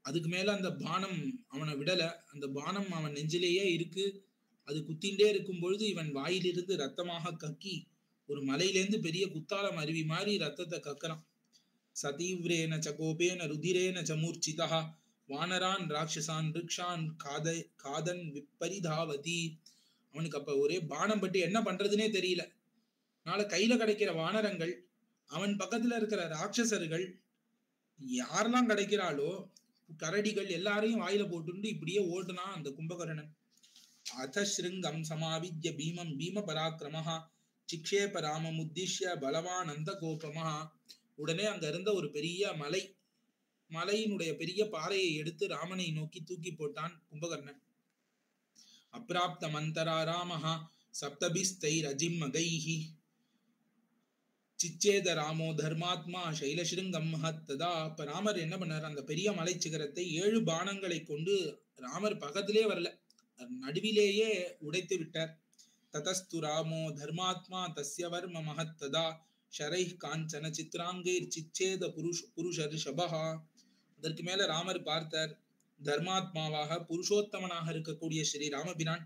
அதுக்கு மேல அந்த பானம் அவனை விடல. அந்த பானம் அவன் நெஞ்சிலேயே இருக்கு. அது குத்திண்டே இருக்கும் பொழுது இவன் வாயிலிருந்து ரத்தமாக கக்கி ஒரு மலையிலேருந்து பெரிய குத்தாலம் அருவி மாதிரி ரத்தத்தை கக்கறான். சதீவ்ரேன சகோபேன ருதிரேன சமூர்ச்சிதா வானரான் ராட்சசான் ரிக்ஷான் காதன் விப்பரிதாவதி. அவனுக்கு அப்ப ஒரே பானம் பட்டு என்ன பண்றதுன்னே தெரியல. நாளை கையில கிடைக்கிற வானரங்கள், அவன் பக்கத்துல இருக்கிற ராட்சசர்கள், யாரெல்லாம் கிடைக்கிறாளோ கரடிகள் எல்லாரையும் வாயில போட்டு இப்படியே ஓட்டுனா அந்த கும்பகர்ணன். அதஸ்ருங்கம் சமாவித்ய பீமம் பீம பராக்கிரமஹா சிக்ஷேப ராமம் உத்திஷ்ய பலவான் அந்த கோபமஹா. உடனே அங்க இருந்த ஒரு பெரிய மலையினுடைய பெரிய பாறையை எடுத்து ராமனை நோக்கி தூக்கி போட்டான் கும்பகர்ணன். அப்ராப்த மந்தரா ராமஹா சப்தபிஸ்தைர் அஜிம்மகைஹி சிச்சேத ராமோ தர்மாத்மா சைலஸ்ருங்கம் மஹத்ததா. இப்ப ராமர் என்ன பண்ணார், அந்த பெரிய மலை சிகரத்தை 7 பானங்களை கொண்டு ராமர் பக்கத்திலே வரல, நடுவிலேயே உடைத்து விட்டார். ததஸ்து ராமோ தர்மாத்மா தஸ்ய வர்ம மஹத்ததா ஷரை காஞ்சன சித்ராங்கைர் சிச்சேத புருஷர்ஷபஹா. அதற்கு மேல ராமர் பார்த்தார், தர்மாத்மாவாக புருஷோத்தமனாக இருக்கக்கூடிய ஸ்ரீ ராமபிரான்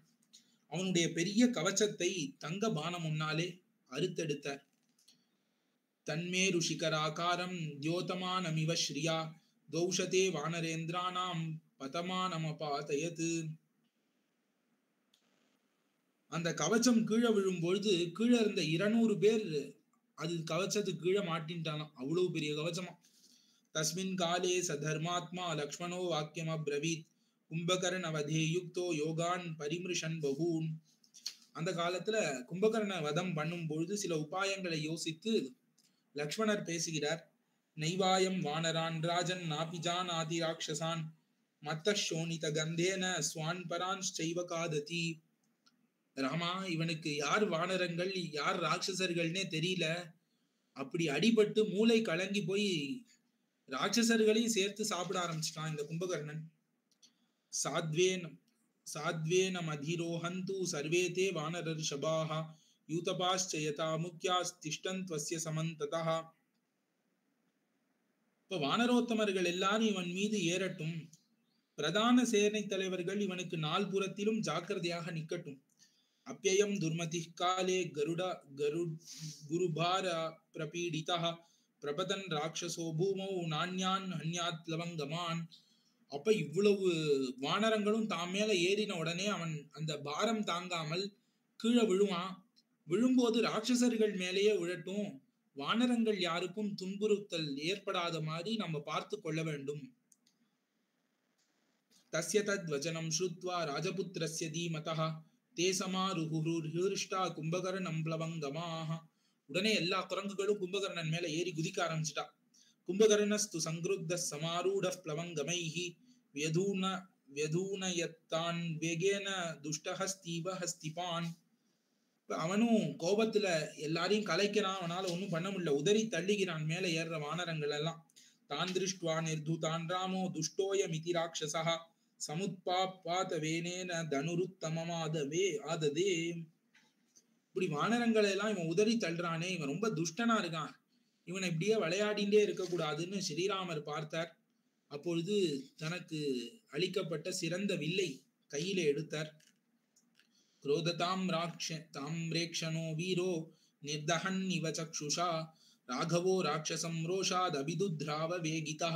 அவனுடைய பெரிய கவச்சத்தை தங்க பானம் முன்னாலே அறுத்தெடுத்தார். தன்மேரு சிகராகாரம் தியோதமானமிவ ஸ்ரீயா தௌஷதே வானரேந்திரானாம் பதமானமபாதயத். அந்த கவச்சம் கீழே விழும்பொழுது கீழே இருந்த 200 பேர் அது கவச்சத்துக்கு கீழே மாட்டின்ட்டாலாம். அவ்வளவு பெரிய கவச்சமா. தஸ்மின் காலே சதர்மாத்மா லக்ஷ்மணோ வாக்கியம் அப்ரவீத் கும்பகர்ண வதே யுக்தோ யோகான் பரிமிருஷன் பகூன். அந்த காலத்துல கும்பகர்ண வதம் பண்ணும் பொழுது சில உபாயங்களை யோசித்து லக்ஷ்மணர் பேசுகிறார். நைவாயம் வானரான் ராஜன் நாபிஜான் ஆதி ராட்சசான் மத்த சோனித கந்தேன ஸ்வான் பரான் செய்வ காததி. ராமா, இவனுக்கு யார் வானரங்கள் யார் ராட்சசர்கள்னே தெரியல. அப்படி அடிபட்டு மூளை கலங்கி போய் ராட்சசர்களையும் சேர்த்து சாப்பிட ஆரம்பிச்சிட்டான் இந்த கும்பகர்ணன். சாத்வேனம் அதிரோஹந்து சர்வேதே வானரர் ஷபாஹ யூதபாஸ்சயதா முக்கியாஸ் திஷ்டந்த்வஸ்ய சமந்ததா. இப்ப வானரோத்தமர்கள் எல்லாரும் இவன் மீது ஏறட்டும். பிரதான சேனை தலைவர்கள் இவனுக்கு நால்புறத்திலும் ஜாக்கிரதையாக நிக்கட்டும். அப்யயம் துர்மதி காலே குருபார பிரபீடிதா பிரபதன் ராட்சசோ பூமௌ நான்யான் ஹன்யாத் லவங்கமான். அப்ப இவ்வளவு வானரங்களும் தான் மேல ஏறின உடனே அவன் அந்த பாரம் தாங்காமல் கீழே விழுவான். விழும்போது ராட்சசர்கள் மேலேயே விழட்டும், வானரங்கள் யாருக்கும் துன்புறுத்தல் ஏற்படாத மாதிரி நம்ம பார்த்து கொள்ள வேண்டும். தஸ்ய தத் வச்சனம் ஸ்ருத்வா ராஜபுத்திரஸ்ய தீமதா தே சமாருஹுர்ஹிருஷ்டா கும்பகர்ணம் ப்ளவங்கமாஹ. உடனே எல்லா குரங்குகளும் கும்பகர்ணன் மேல ஏறி குதிக்க ஆரம்பிச்சிட்டா. கும்பகர்ணஸ்து சங்கிருத்த சமாரூட ப்ளவங்கமைஹி வியதூனயத்தான் வேகேன துஷ்டஹஸ்தீவ ஹஸ்திபான். அவனும் கோபத்துல எல்லாரையும் கலைக்கிறான். அவனால ஒன்னும் பண்ண முடியல. உதறி தள்ளுகிறான் மேல ஏறுற வானரங்கள் எல்லாம். தான் திருஷ்டுவா நிர்துதான் ராமோ துஷ்டோய மிதி ராட்சசா சமுத்பாத வேனேன தனுருத்தமமாதவே ஆததே. இப்படி வானரங்களை எல்லாம் இவன் உதறி தள்ளுறானே, இவன் ரொம்ப துஷ்டனா இருக்கான், இவனை இப்படியே விளையாடிண்டே இருக்க கூடாதுன்னு ஸ்ரீராமர் பார்த்தார். அப்பொழுது தனக்கு அளிக்கப்பட்ட சிறந்த வில்லை கையிலே எடுத்தார். குரோததாம் ரேக்ஷனோ வீரோ நிர்தஹன் இவ சக்ஷுஷா ராகவோ ராட்சசம் ரோஷாத் அபிதுத்ராவ வேகிதா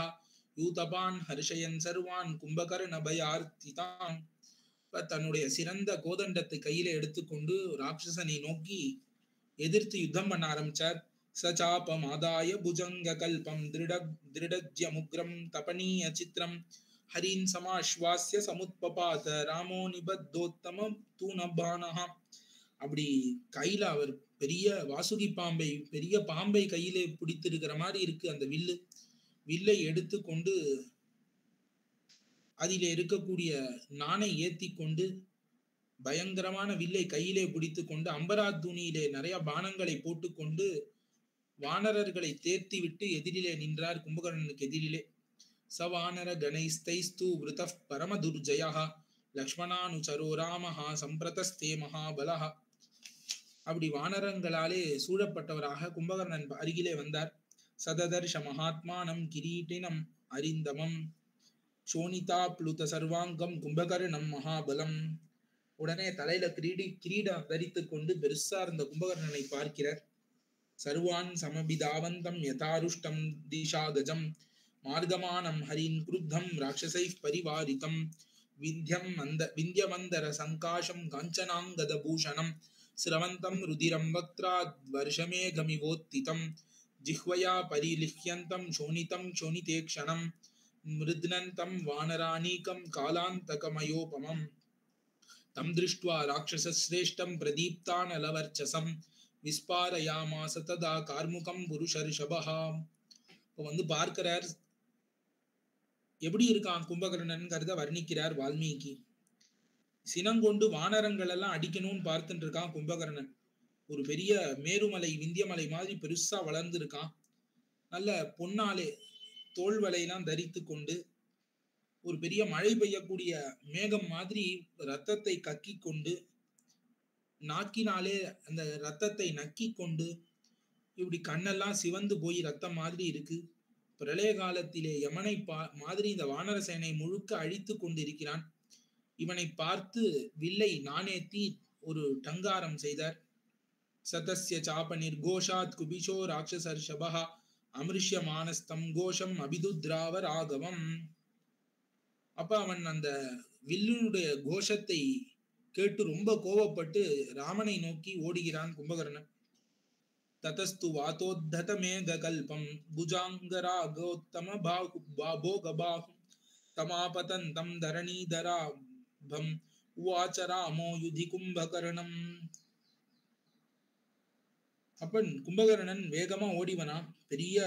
யூதபான் ஹர்ஷயன் சர்வான் கும்பகர்ண பயார்த்திதான். தன்னுடைய சிறந்த கோதண்டத்தை கையில எடுத்துக்கொண்டு ராட்சசனை நோக்கி எதிர்த்து யுத்தம் பண்ண ஆரம்பிச்சார். சச்சாபம் ஆதாய புஜங்க கல்பம் திருடஜ்ய முக்ரம் தபனீய சித்திரம் ஹரின் சமாஸ்வாஸ்ய சமுத்பபாத ராமோ நிபத்தோத்தமம் தூணபானஹா. அப்படி கையில அவர் பெரிய வாசுகி பாம்பை, பெரிய பாம்பை கையிலே பிடித்திருக்கிற மாதிரி இருக்கு அந்த வில்லு. வில்லை எடுத்து கொண்டு அதிலே இருக்கக்கூடிய நாணை ஏத்தி கொண்டு பயங்கரமான வில்லை கையிலே பிடித்து கொண்டு அம்பராத்தூணியிலே நிறைய பானங்களை போட்டுக்கொண்டு வானரர்களை தேர்த்தி விட்டு எதிரிலே நின்றார். கும்பகர்ணனுக்கு எதிரிலே சவானர கணைஸ்தைஸ்து விருத பரம துர்ஜயா லக்ஷ்மணானுச்சரோ ராமஹா சம்பிரதஸ்தே மகாபலஹ. அப்படி வானரங்களாலே சூழப்பட்டவராக கும்பகர்ணன் அருகிலே வந்தார். சததர்ஷ மகாத்மானம் கிரீட்டினம் அரிந்தமம் சோனிதா புளுத சர்வாங்கம் கும்பகர்ணம் மகாபலம். உடனே தலையில கிரீடம் தரித்து கொண்டு பெருசா இருந்த கும்பகர்ணனை பார்க்கிறார். சர்வான் சமபிதாவந்தம் யதாருஷ்டம் திஷாகஜம் மார்கமானம் ஹரின் குருத்தம் ராட்சசை பரிவாரிதம் விந்தியமந்தர சங்காஷம் காஞ்சனாங்கத பூஷணம் ஸ்ரவந்தம் ருதிரம் வக்த்ராத் வர்ஷமேகமிவோத்திதம் ஜிஹ்வயா பரிலிஹ்யந்தம் சோனிதம் சோனிதேக்ஷணம் மிருத்னந்தம் வானராணீகம் காலாந்தகமயோபமம் தம் திருஷ்ட்வா ராட்சசஸ்ரேஷ்டம் பிரதீப்தானலவர்ச்சசம் விஸ்பாரயாமாச ததா கார்முகம் புருஷர்ஷபஹா. இப்போ வந்து பார்க்கிறார் எப்படி இருக்கான் கும்பகர்ணன் கருத வர்ணிக்கிறார் வால்மீகி. சினங்கொண்டு வானரங்கள் எல்லாம் அடிக்கணும்னு பார்த்துட்டு இருக்கான் கும்பகர்ணன். ஒரு பெரிய மேருமலை விந்தியமலை மாதிரி பெருசா வளர்ந்து இருக்கான். நல்ல பொன்னாலே தோல் வலையெல்லாம் தரித்து கொண்டு ஒரு பெரிய மழை பெய்யக்கூடிய மேகம் மாதிரி ரத்தத்தை கக்கி கொண்டு நாக்கினாலே அந்த ரத்தத்தை நக்கி கொண்டு இப்படி கண்ணெல்லாம் சிவந்து போய் ரத்தம் மாதிரி இருக்கு. பிரளய காலத்திலே யமனை மாதிரி இந்த வானர சேனை முழுக்க அழித்து கொண்டு இருக்கிறான். இவனை பார்த்து வில்லை நாணேத்தி ஒரு டங்காரம் செய்தார். சதஸ்ய சாப நிர்கோஷாத் குபிஷோ ராட்சசர்ஷபஹ அமிருஷ்யமானஸ்தம் கோஷம் அபிதுத்ராவ ராகவம். அப்ப அவன் அந்த வில்லுனுடைய கோஷத்தை கேட்டு ரொம்ப கோபப்பட்டு ராமனை நோக்கி ஓடுகிறான் கும்பகர்ணன். ததஸ்து வாதோத்தத மேக கல்பம் புஜாங்கராகோத்தம பாபோகபாகும் தமாபதந்தம் தரணீதராபம் உவாச்ச ராமோ யுதி கும்பகர்ணம். அப்பன் கும்பகர்ணன் வேகமா ஓடிவனா. பெரிய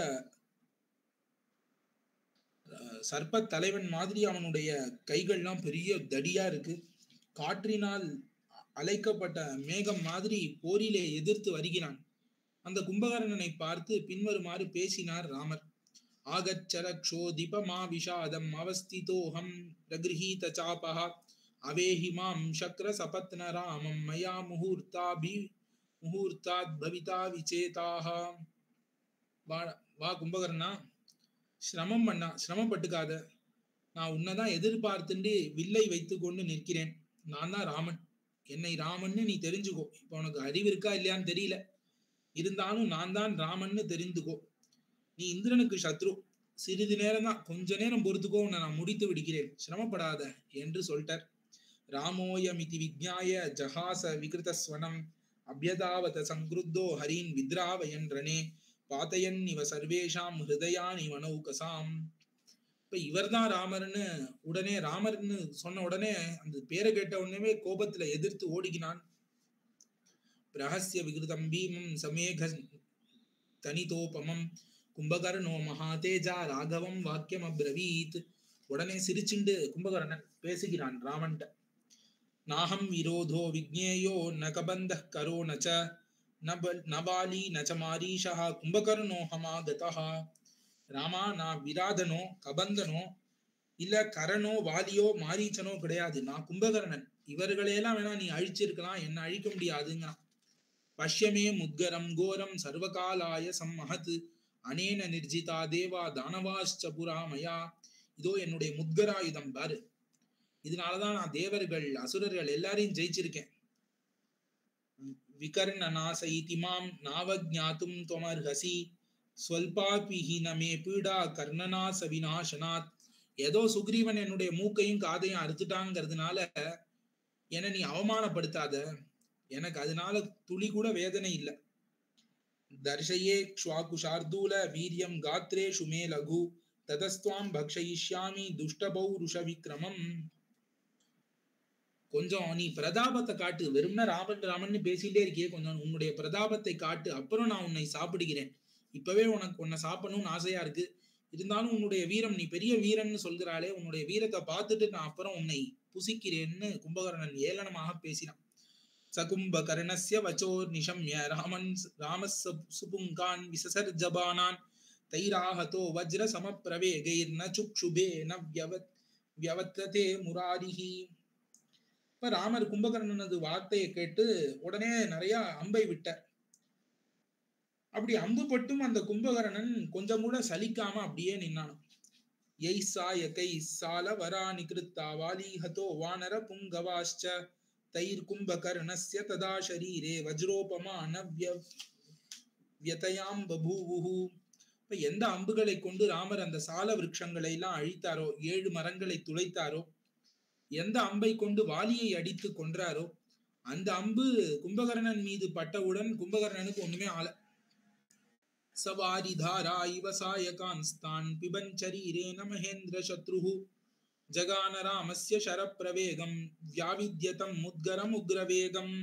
சர்ப்ப தலைவன் மாதிரி அவனுடைய கைகள்லாம் பெரிய தடியா இருக்கு. காற்றினால் அலைக்கப்பட்ட மேகம் மாதிரி போரிலே எதிர்த்து வருகிறான். அந்த கும்பகர்ணனை பார்த்து பின்வருமாறு பேசினார் ராமர். ஆகச்சரக்ஷோதிபமா விஷாதம் அவஸ்திதோஹம் பிரகிருஹீத சாபஹ அவேஹிமாம் சக்ர சபத்ன ராமம் மயா முகூர்த்தாத் பவிதா விசேதாக. வா கும்பகர்ணா, சிரமப்பட்டுக்காத. நான் உன்னைதான் எதிர்பார்த்துட்டு வில்லை வைத்து கொண்டு நிற்கிறேன். நான் தான் ராமன். என்னை ராமன்னு நீ தெரிஞ்சுக்கோ. இப்ப உனக்கு அறிவு இருக்கா இல்லையான்னு தெரியல, இருந்தாலும் நான் தான் ராமன்னு தெரிந்துக்கோ. நீ இந்திரனுக்கு சத்ரு. சிறிது நேரம் தான், கொஞ்ச நேரம் பொறுத்துக்கோ, உன்னை நான் முடித்து விடுகிறேன், சிரமப்படாத என்று சொல்லிட்டார். ராமோயமிதி விஜ்ஞாய ஜஹாச விகிருதஸ்வனம் அபியதாவத சங்கிருத்தோ ஹரீன் வித்ராவயன் ரணே பாத்தையன் இவ சர்வேஷாம் ஹிருதயான் இவனௌகசாம். இப்ப இவர்தான் ராமர்னு உடனே ராமர்னு சொன்ன உடனே அந்த பேரை கேட்ட உடனே கோபத்துல எதிர்த்து ஓடுகினான். பிரஹஸ்ய விகிருதம் பீமம் சமேக தனிதோபமம் கும்பகர்ணோ மகாதேஜா ராகவம் வாக்கியம் அப்ரவீத். உடனே சிரிச்சுண்டு கும்பகர்ணன் பேசுகிறான் ராமன்ட்ட. நாஹம் விரோதோ விக்னேயோ நகபந்த கரோ நச்ச நபாலி நச்ச மாரீஷா கும்பகர்ணோ ஹமாகதா. ராமா, நான் விராதனோ கபந்தனோ இல்ல கரணோ வாலியோ மாரீச்சனோ கிடையாது. நான் கும்பகர்ணன். இவர்களையெல்லாம் வேணா நீ அழிச்சிருக்கலாம், என்ன அழிக்க முடியாதுங்கிறான். பஷ்யமே முத்கரம் கோரம் சர்வகாலாய சம்மஹத் அனேன நிர்ஜிதா தேவா தானவாஷ்ச புராமயா. இதோ என்னுடைய முத்கராயுதம் பாரு. இதனாலதான் நான் தேவர்கள் அசுரர்கள் எல்லாரையும் ஜெயிச்சிருக்கேன். விகர்ணநாசைதிமாம் நாவஜ்ஞாதும் துவமர்ஹசி ஸ்வல்பாபிஹினமே பீடா கர்ணநாச விநாசனாத். ஏதோ சுக்ரீவன் என்னுடைய மூக்கையும் காதையும் அறுத்துட்டாங்கிறதுனால என்னை நீ அவமானப்படுத்தாத. எனக்கு அதனால துளி கூட வேதனை இல்லை. தர்ஷயே க்ஷ்வாகுஷார்தூல வீரியம் காத்ரேஷு மே லகு ததஸ்துவாம் பக்ஷயிஷ்யாமி துஷ்டபௌருஷ விக்ரமம். கொஞ்சம் நீ பிரதாபத்தை காட்டு. வெறும்னா ராமன் ராமன் பேசிட்டே இருக்கியே, கொஞ்சம் உன்னுடைய பிரதாபத்தை காட்டு, அப்புறம் நான் உன்னை சாப்பிடுகிறேன். இப்பவே உன்னை சாப்பிடணும்னு ஆசையா இருக்கு. இருந்தாலும் உன்னுடைய வீரம், நீ பெரிய வீரன்னு சொல்கிறாளே, உன்னுடைய வீரத்தை பார்த்துட்டு நான் அப்புறம் உன்னை புசிக்கிறேன்னு கும்பகர்ணன் ஏளனமாக பேசினான். சகும்பகர்ணஸ்ய வச்சோ நிஷம்ய ராமஸ் சுபுங்கான் விசசர்ஜபானான் தைராஹதோ வஜ்ர சமப்பிரவேகைர் ந சுக்ஷுபே ந வியவத்ததே முராரிஹி. இப்ப ராமர் கும்பகர்ணனது வார்த்தையை கேட்டு உடனே நிறைய அம்பை விட்டார். அப்படி அம்பு பட்டும் அந்த கும்பகர்ணன் கொஞ்சம் கூட சலிக்காம அப்படியே நின்னானாம். யைசாய கைசால வரானி கிருத்தா வாலிஹதோ வானர புங்கவாஷ்ச தைர் கும்பகர்ணஸ்ய ததா ஷரீரே வஜ்ரோபமா நவ்யதயாம் பபூவுஹு. இப்ப எந்த அம்புகளை கொண்டு ராமர் அந்த சால விருட்சங்களை எல்லாம் அழித்தாரோ, 7 மரங்களை துளைத்தாரோ, எந்த அம்பை கொண்டு வாலியை அடித்து கொன்றாரோ, அந்த அம்பு கும்பகர்ணன் மீது பட்டவுடன் கும்பகர்ணனுக்கு ஒண்ணுமே ஆல. சவாரிதாரா இவ சாயகான்ஸ்தான் பிபஞ்சரீரேன மகேந்திர சத்ருஹு ஜகான ராமஸ்ய ஷரப்பிரவேகம் வியாவித்யதம் முத்கரம் உக்ரவேகம்.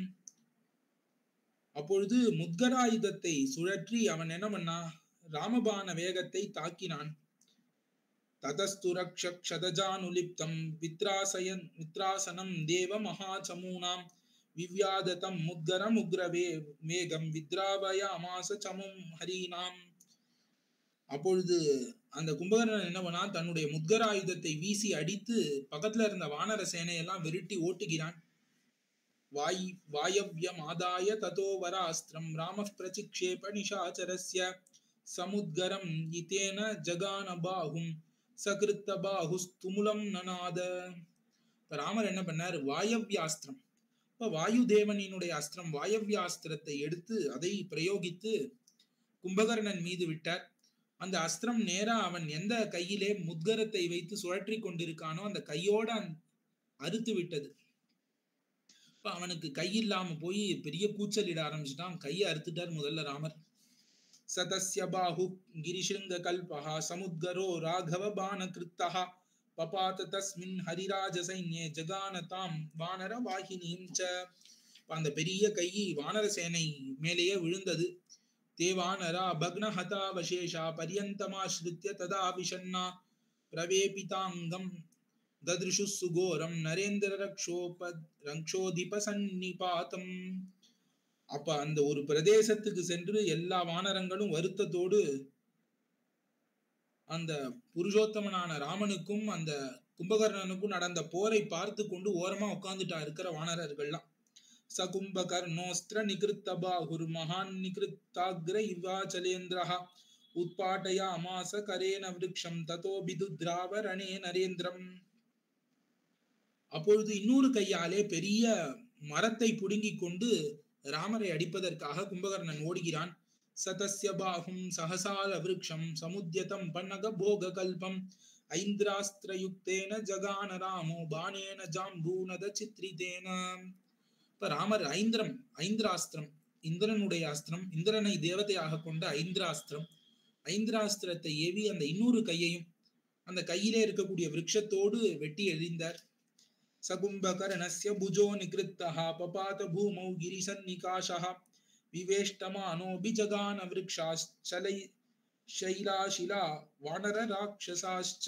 அப்பொழுது முத்கராயுதத்தை சுழற்றி அவன் என்ன பண்ணா, ராமபான வேகத்தை தாக்கினான். ததஸ்து ரக்ஷதஜானுலிப்தம் வித்ராசனம் தேவ மகாசமூனாம் விவ்யாததம் முத்கரம் உக்ரவே வேகம் வித்ராவயாமாச சமும் ஹரீனாம். அப்பொழுது அந்த கும்பகர்ணன் என்ன பண்ணா, தன்னுடைய முத்கராயுதத்தை வீசி அடித்து பக்கத்துல இருந்த வானர சேனையெல்லாம் விரட்டி ஓட்டுகிறான். வாயவ்யம் ஆதாய ததோ வராஸ்திரம் ராம பிரசிக்ஷேப நிஷாச்சரஸ்ய சமுத்கரம் இதேன ஜகான பாகும் சகிருத்த பாகுஸ்துமுலம் நநாத. இப்ப ராமர் என்ன பண்ணார், வாயவ்யாஸ்திரம், இப்ப வாயு தேவனினுடைய அஸ்திரம் வாயவ்யாஸ்திரத்தை எடுத்து அதை பிரயோகித்து கும்பகர்ணன் மீது விட்டார். அந்த அஸ்திரம் நேரா அவன் எந்த கையிலே முத்கரத்தை வைத்து சுழற்றி கொண்டிருக்கானோ அந்த கையோட அறுத்து விட்டது. அவனுக்கு கை இல்லாம போய் பெரிய கூச்சலிட ஆரம்பிச்சுட்டான். கையை அறுத்துட்டார் முதல்ல ராமர். சதஸ்ய பாஹு கிரிஷிருங்க கல்பஹா சமுத்கரோ ராகவ பான கிருத்தஹ பபாத தஸ்மின் ஹரிராஜ சைன்யே ஜகானதாம் வானர வாகினீம் ச. அந்த பெரிய கை வானர சேனை மேலேயே விழுந்தது. தேவானரா பக்னஹதாவசேஷா பரியந்தமாஸ்ருத்ய ததா விஷன்னா பிரவேபிதாங்கம் தத்ருஷு சுகோரம் நரேந்திர ரக்ஷோதிப சன்னிபாதம். அப்ப அந்த ஒரு பிரதேசத்துக்கு சென்று எல்லா வானரங்களும் வருத்தத்தோடு அந்த புருஷோத்தமனான ராமனுக்கும் அந்த கும்பகர்ணனுக்கும் நடந்த போரை பார்த்து கொண்டு ஓரமா உட்கார்ந்துட்டா இருக்கிற வானரர்கள்லாம். சகும்பகர்ணோஸ்திர நிகிருத்த பாகுர் மகான் நிகிருத்தாக்ர இவாச்சலேந்திரஹ உத்பாட்டயா அமாச கரேன விருக்ஷம் ததோ பிதுத்ராவரணே நரேந்திரம். அப்பொழுது இன்னொரு கையாலே பெரிய மரத்தை புடுங்கி கொண்டு ராமரை அடிப்பதற்காக கும்பகர்ணன் ஓடுகிறான். சதஸ்ய பாஹும் சஹசால விருக்ஷம் சமுத்யதம் பன்னக போக கல்பம் ஐந்திராஸ்திரயுக்தேன ஜகான ராமோ பானேன ஜாம்பூனத சித்ரிதேன. இப்ப ராமர் ஐந்திராஸ்திரம், இந்திரனுடைய அஸ்திரம், இந்திரனை தேவதையாக கொண்ட ஐந்திராஸ்திரம், ஐந்திராஸ்திரத்தை ஏவி அந்த இன்னொரு கையையும் அந்த கையிலே இருக்கக்கூடிய விருட்சத்தோடு வெட்டி எறிந்தார். சகும்பகர்ணஸ்ய புஜோ நிகிருத்தஹ பபாத பூமௌ கிரிசன்னிகாஷஹ விவேஷ்டமானோ பிஜகான விருக்ஷாச்சலை ஷைலாஷிலா வானர ராட்சசாச்ச.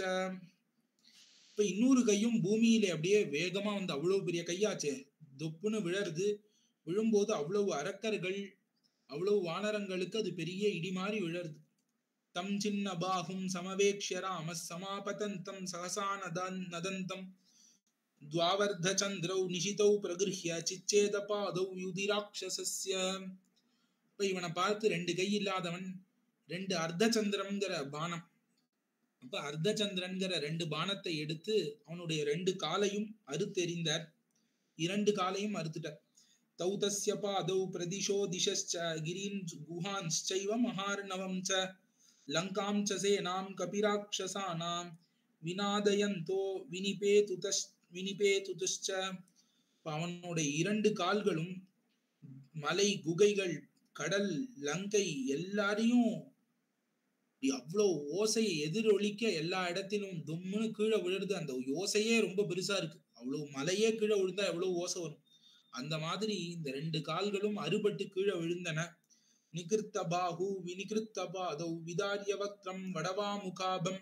இப்ப இன்னொரு கையும் பூமியிலே அப்படியே வேகமா வந்து அவ்வளவு பெரிய கையாச்சே தொப்புன்னு விழருது. விழும்போது அவ்வளவு அரக்கர்கள், அவ்வளவு வானரங்களுக்கு அது பெரிய இடி மாறி விழருது. தம் சின்ன பாகும் சமவேக்ஷ்ய ராம சமாபதந்தம் சகசா நதந்தம் துவாவர்த சந்திரௌ நிஷிதௌ பிரகிருஹ்ய சிச்சேத பாதௌ யுதிராட்சசஸ்ய. இப்ப இவனை பார்த்து ரெண்டு கை இல்லாதவன் ரெண்டு அர்த்த சந்திரம்ங்கிற பானம், அப்ப அர்த்த சந்திரன்கிற ரெண்டு பானத்தை எடுத்து அவனுடைய ரெண்டு காலையும் அறுத்தெறிந்தார். இரண்டு காலையும் அறுத்துட்டார். தௌதஸ்ய பாதௌ பிரதிஷோ திசஸ்ச கிரீன் குஹான்ச்சைவ மஹார்ணவம் ச லங்காம் ச சேனாம் கபிராட்சசானாம் விநாதயந்தோ வினிபேதுதஸ்ச. அவனுடைய இரண்டு கால்களும் மலை, குகைகள், கடல், லங்கை எல்லாரையும் அவ்வளவு ஓசையை எதிரொலிக்க எல்லா இடத்திலும் தும்முன்னு கீழே விழுறது. அந்த ஓசையே ரொம்ப பெருசா இருக்கு. அவ்வளவு மலையே கீழே விழுந்தா எவ்வளவு ஓசை வரும். அந்த மாதிரி இந்த ரெண்டு கால்களும் அறுபட்டு கீழே விழுந்தன. நிகிருத்த பாஹு வினிகிருத்த பாதௌ விதாரிய வக்ரம் வடவா முகாபம்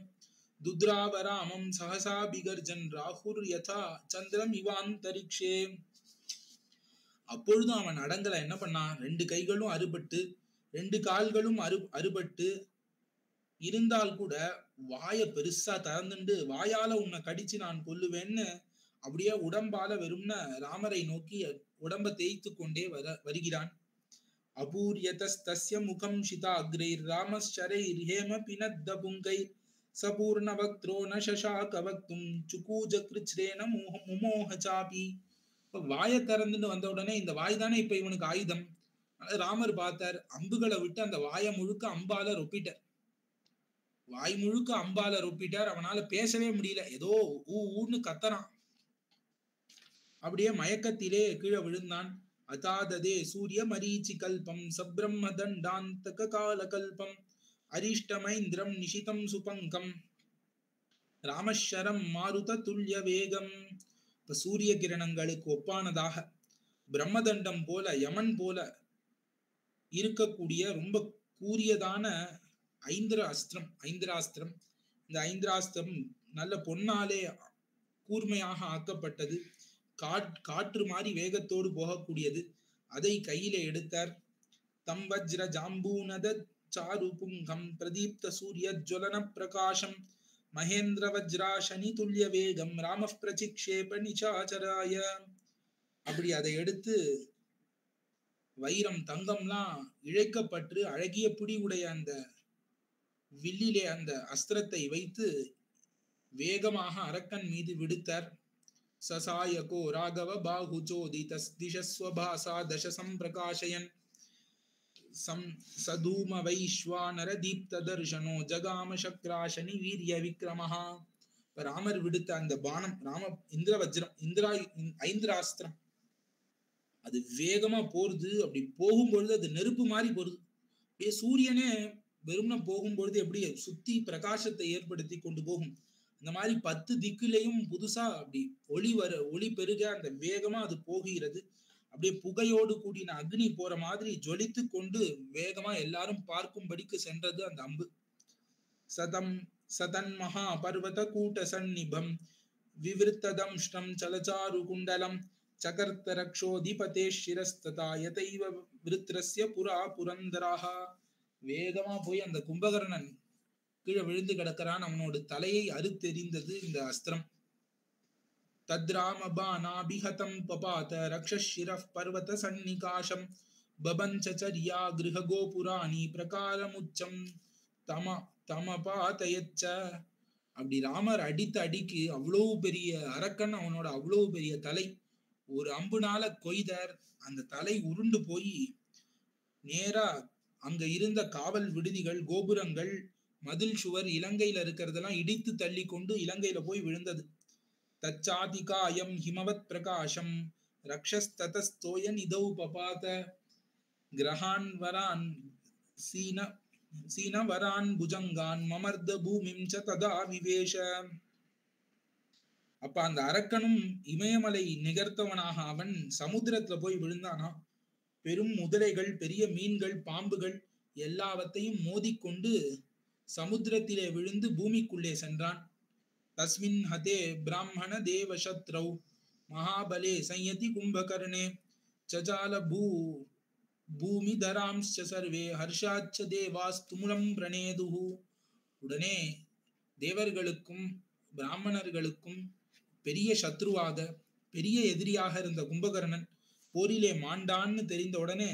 துத்ராவராமம் சஹசா பிகர்ஜன் ராகுர் யதா சந்திரம் இவாந்தரிக்ஷே. அப்பொழுதும் அவன் அடங்கல. என்ன பண்ணான்? ரெண்டு கைகளும் அறுபட்டு ரெண்டு கால்களும் அறுபட்டு இருந்தால் கூட வாய பெருசா திறந்துண்டு வாயால உன்னை கடிச்சு நான் கொல்லுவேன்னு அப்படியே உடம்பால வெறும்ன ராமரை நோக்கி உடம்ப தேய்த்து கொண்டே வருகிறான். அபூர்யதஸ்தஸ்ய முகம் சிதாக்ரைர் ராமஸ்சரைர் ஹேம பினத்த புங்கை சபூர்ண வக்த்ரோ ந சசாக வக்தும் சுகூஜ கிருச்ரேன முமோஹ சாபி. வாயை திறந்துட்டு வந்த உடனே இந்த வாய் தானே இப்ப இவனுக்கு ஆயுதம். ராமர் பார்த்தார், அம்புகளை விட்டு அந்த வாயை முழுக்க அம்பால ரொப்பிட்டார். வாய் முழுக்க அம்பால ரொப்பிட்டார். அவனால பேசவே முடியல. ஏதோ ஊன்னு கத்தறான். அப்படியே மயக்கத்திலே கீழே விழுந்தான். அதாததே சூரிய மரீச்சி கல்பம் சப்ரம்ம தண்டாந்தக கால கல்பம் அரிஷ்டமைந்திரம் நிஷிதம் சுபங்கம் ராமஸ்வரம் மாருத துல்லிய வேகம். இப்ப சூரிய கிரணங்களுக்கு ஒப்பானதாக பிரம்மதண்டம் போல, யமன் போல இருக்கக்கூடிய ரொம்ப கூரியதான ஐந்திராஸ்திரம். இந்த ஐந்திராஸ்திரம் நல்ல பொன்னாலே கூர்மையாக ஆக்கப்பட்டது. காற்று மாதிரி வேகத்தோடு போகக்கூடியது. அதை கையில எடுத்தார். தம் வஜ்ர ஜாம்பூனத சாரு புங்கம் பிரதீப்த சூரிய ஜ்வலன பிரகாசம் மகேந்திர வஜ்ராசனி துல்லிய வேகம் ராம பிரசிக்ஷேப நிசாச்சராய. அப்படி அதை எடுத்து வைரம், தங்கம்லாம் இழைக்கப்பட்டு அழகிய புடி உடைய அந்த வில்லிலே அந்த அஸ்திரத்தை வைத்து வேகமாக அரக்கன் மீது விடுத்தார். சசாயகோ ராகவ பாஹுச்சோதி தஸ்திஷஸ்வபாசா தசசம் பிரகாஷயன் சதூம வைஸ்வானர தீப்த தர்ஷனோ ஜகாம சக்ராசனி வீரிய விக்ரமஹா. ராமர் விடுத்த அந்த பானம் இந்திர வஜ்ரம், ஐந்திராஸ்திரம், அது வேகமா போறது. அப்படி போகும்பொழுது அது நெருப்பு மாதிரி போறது. அப்படியே சூரியனே வெறும்ன போகும்பொழுது எப்படி சுத்தி பிரகாசத்தை ஏற்படுத்தி கொண்டு போகும், இந்த மாதிரி 10 திக்கிலையும் புதுசா அப்படி ஒளி பெருக அந்த வேகமா அது போகிறது. அப்படியே புகையோடு கூடின அக்னி போற மாதிரி ஜொலித்து கொண்டு வேகமா எல்லாரும் பார்க்கும்படிக்கு சென்றது அந்த அம்பு. சதன் மகா பர்வத கூட்ட சந்நிபம் விவிருத்ததம்ஷ்டம் சலச்சாரு குண்டலம் சகர்த்த ரக்ஷோதிபதே சிரஸ்ததா யதைவ விருத்ரஸ்ய புரா புரந்தராக. வேகமா போய் அந்த கும்பகர்ணன் கீழே விழுந்து கிடக்கிறான். அவனோட தலையை அறுத்தெறிந்தது இந்த அஸ்திரம். தத்ராமபானாபிஹதம் பபாத ரக்ஷசிரஃப் பர்வத சன்னிகாஷம் பபஞ்சச்சரியா கிருஹகோபுராணி பிரகாரமுச்சம் தமபாதயச்ச. அப்படி ராமர் அடித்த அடிக்கு அவ்வளவு பெரிய அரக்கன், அவனோட அவ்வளவு பெரிய தலை ஒரு அம்புனால கொய்தர். அந்த தலை உருண்டு போய் நேரா அங்க இருந்த காவல் விடுதிகள், கோபுரங்கள், மதில் சுவர், இலங்கையில இருக்கிறதெல்லாம் இடித்து தள்ளி கொண்டு இலங்கையில போய் விழுந்தது. தச்சாதிகாயம் ஹிமவத் பிரகாசம் ரக்ஷஸ்ததஸ்தோய நிதௌ பபாத கிரஹான் வரான் சீனவரான் புஜங்கான் மமர்த பூமிம் ச ததா விவேஷ. அப்ப அந்த அரக்கனும் இமயமலை நிகர்த்தவனாக அவன் சமுத்திரத்துல போய் விழுந்தானா. பெரும் முதலைகள், பெரிய மீன்கள், பாம்புகள் எல்லாவற்றையும் மோதிக்கொண்டு சமுத்திரத்திலே விழுந்து பூமிக்குள்ளே சென்றான். தஸ்மின் ஹதே பிராமண தேவ சத்ரௌ மகாபலே சையதி கும்பகர்ணே சஜால பூமி தராம்ச்ச சர்வே ஹர்ஷாச்ச தேவாஸ்துமுலம் பிரணேதுஹு. உடனே தேவர்களுக்கும் பிராமணர்களுக்கும் பெரிய சத்ருவாக, பெரிய எதிரியாக இருந்த கும்பகர்ணன் போரிலே மாண்டான்னு தெரிந்த உடனே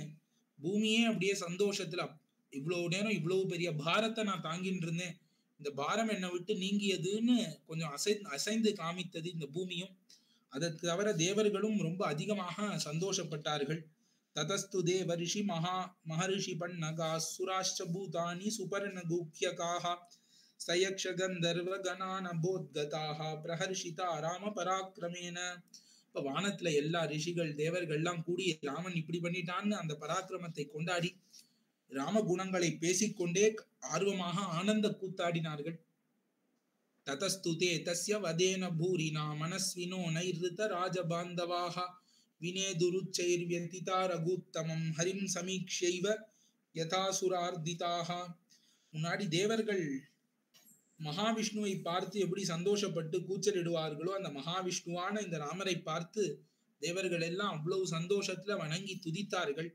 பூமியே அப்படியே சந்தோஷத்துல, இவ்வளவு நேரம் இவ்வளவு பெரிய பாரத்தை நான் தாங்கிட்டு இருந்தேன், இந்த பாரம் என்னை விட்டு நீங்கியதுன்னு கொஞ்சம் அசைந்து காமித்தது இந்த பூமியும். அதை தவிர தேவர்களும் ரொம்ப அதிகமாக சந்தோஷப்பட்டார்கள். ததஸ்து தேவ ரிஷி மகரிஷி பன்னகா சுராஷ்ட பூதானி சுபர்ண குக்யகாஹ சயக்ஷ கந்தர்வ கணான போத்கதாக பிரஹர்ஷிதா ராம பராக்கிரமேன. இப்ப வானத்துல எல்லா ரிஷிகள் தேவர்கள்லாம் கூடி ராமன் இப்படி பண்ணிட்டான்னு அந்த பராக்கிரமத்தை கொண்டாடி ராம குணங்களை பேசிக்கொண்டே ஆர்வமாக ஆனந்த கூத்தாடினார்கள். ததஸ்துதே தஸ்ய வதேன பூரினா மனஸ்வினோ நைர்ருத ராஜபாந்தவாக வினேதுருச்சைர்வ்யதிதா ரகுத்தமம் ஹரிம் சமீக்ஷைவ யதாசுரார்திதாக. முன்னாடி தேவர்கள் மகாவிஷ்ணுவை பார்த்து எப்படி சந்தோஷப்பட்டு கூச்சலிடுவார்களோ, அந்த மகாவிஷ்ணுவான இந்த ராமரை பார்த்து தேவர்கள் எல்லாம் அவ்வளவு சந்தோஷத்துல வணங்கி துதித்தார்கள்.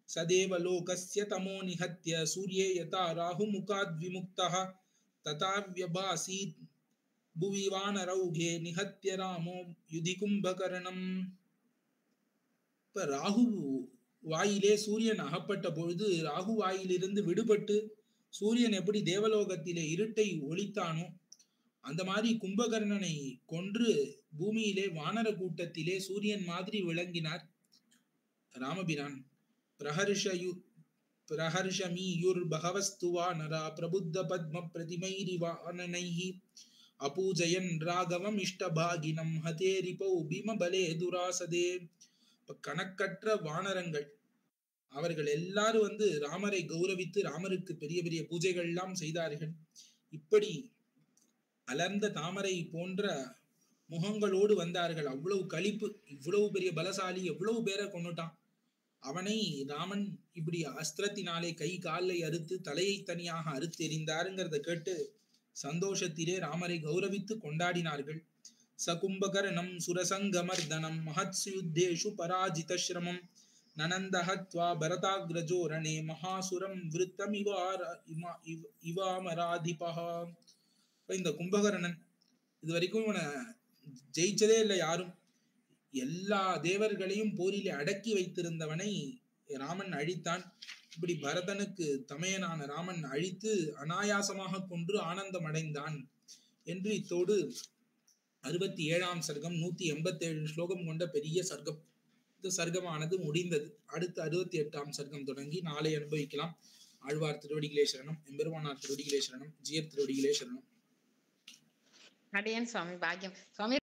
சதேவ லோகஸ்ய தமோ நிஹத்ய சூர்யே யதா ராகு முகாத் விமுக்தஹ ததா வ்யபாசீத் புவி வானரௌகே நிஹத்ய ராமோ யுதி கும்பகர்ணம். இப்ப ராகு வாயிலே சூரியன் அகப்பட்ட பொழுது ராகு வாயிலிருந்து விடுபட்டு சூரியன் எப்படி தேவலோகத்திலே இருட்டை ஒளித்தானோ அந்த மாதிரி கும்பகர்ணனை கொன்று பூமியிலே வானர கூட்டத்திலே சூரியன் மாதிரி விளங்கினார் ராமபிரான். பிரஹர்ஷமீயுர் பகவஸ்துவா நரா பிரபுத்த பத்ம பிரதிமைரிவானனைஹி அபூஜயன் ராகவம் இஷ்டபாகினம் ஹதேரிபௌ பீமபலே துராசதே. இப்ப கணக்கற்ற வானரங்கள் அவர்கள் எல்லாரும் ராமரை கௌரவித்து ராமருக்கு பெரிய பெரிய பூஜைகள் எல்லாம் செய்தார்கள். இப்படி அலர்ந்த தாமரை போன்ற முகங்களோடு வந்தார்கள். அவ்வளவு களிப்பு, இவ்வளவு பெரிய பலசாலி, எவ்வளவு பேரை கொண்டுட்டான். அவனை ராமன் இப்படி அஸ்திரத்தினாலே கை காலை அறுத்து தலையை தனியாக அறுத்து எறிந்தாருங்கிறத கேட்டு சந்தோஷத்திலே ராமரை கௌரவித்து கொண்டாடினார்கள். சகும்பகர்ணம் சுரசங்கமர்தனம் மஹத்யுத்தேஷு பராஜிதஸ்ரமம் நனந்தஹத்வா பரதாக்ரஜோ ரணே மகாசுரம் விருத்தம் இவாமராதிபஹா. இந்த கும்பகர்ணன் இது வரைக்கும் இவனை ஜெயிச்சதே இல்லை யாரும். எல்லா தேவர்களையும் போரிலே அடக்கி வைத்திருந்தவனை ராமன் அழித்தான். இப்படி பரதனுக்கு தமையனான ராமன் அழித்து அனாயாசமாக கொன்று ஆனந்தம் அடைந்தான் என்று இத்தோடு 67ஆம் சர்க்கம் 187 ஸ்லோகம் கொண்ட பெரிய சர்க்கம், இந்த சர்க்கமானது முடிந்தது. அடுத்து 68ஆம் சர்க்கம் தொடங்கி நாளை அனுபவிக்கலாம். ஆழ்வார் திருவடிகளே சரணம், எம்பெருமானார் திருவடிகளே சரணம், ஜியர் திருவடிகளே சரணம். அடியேன் சுவாமி பாக்கியம். சுவாமி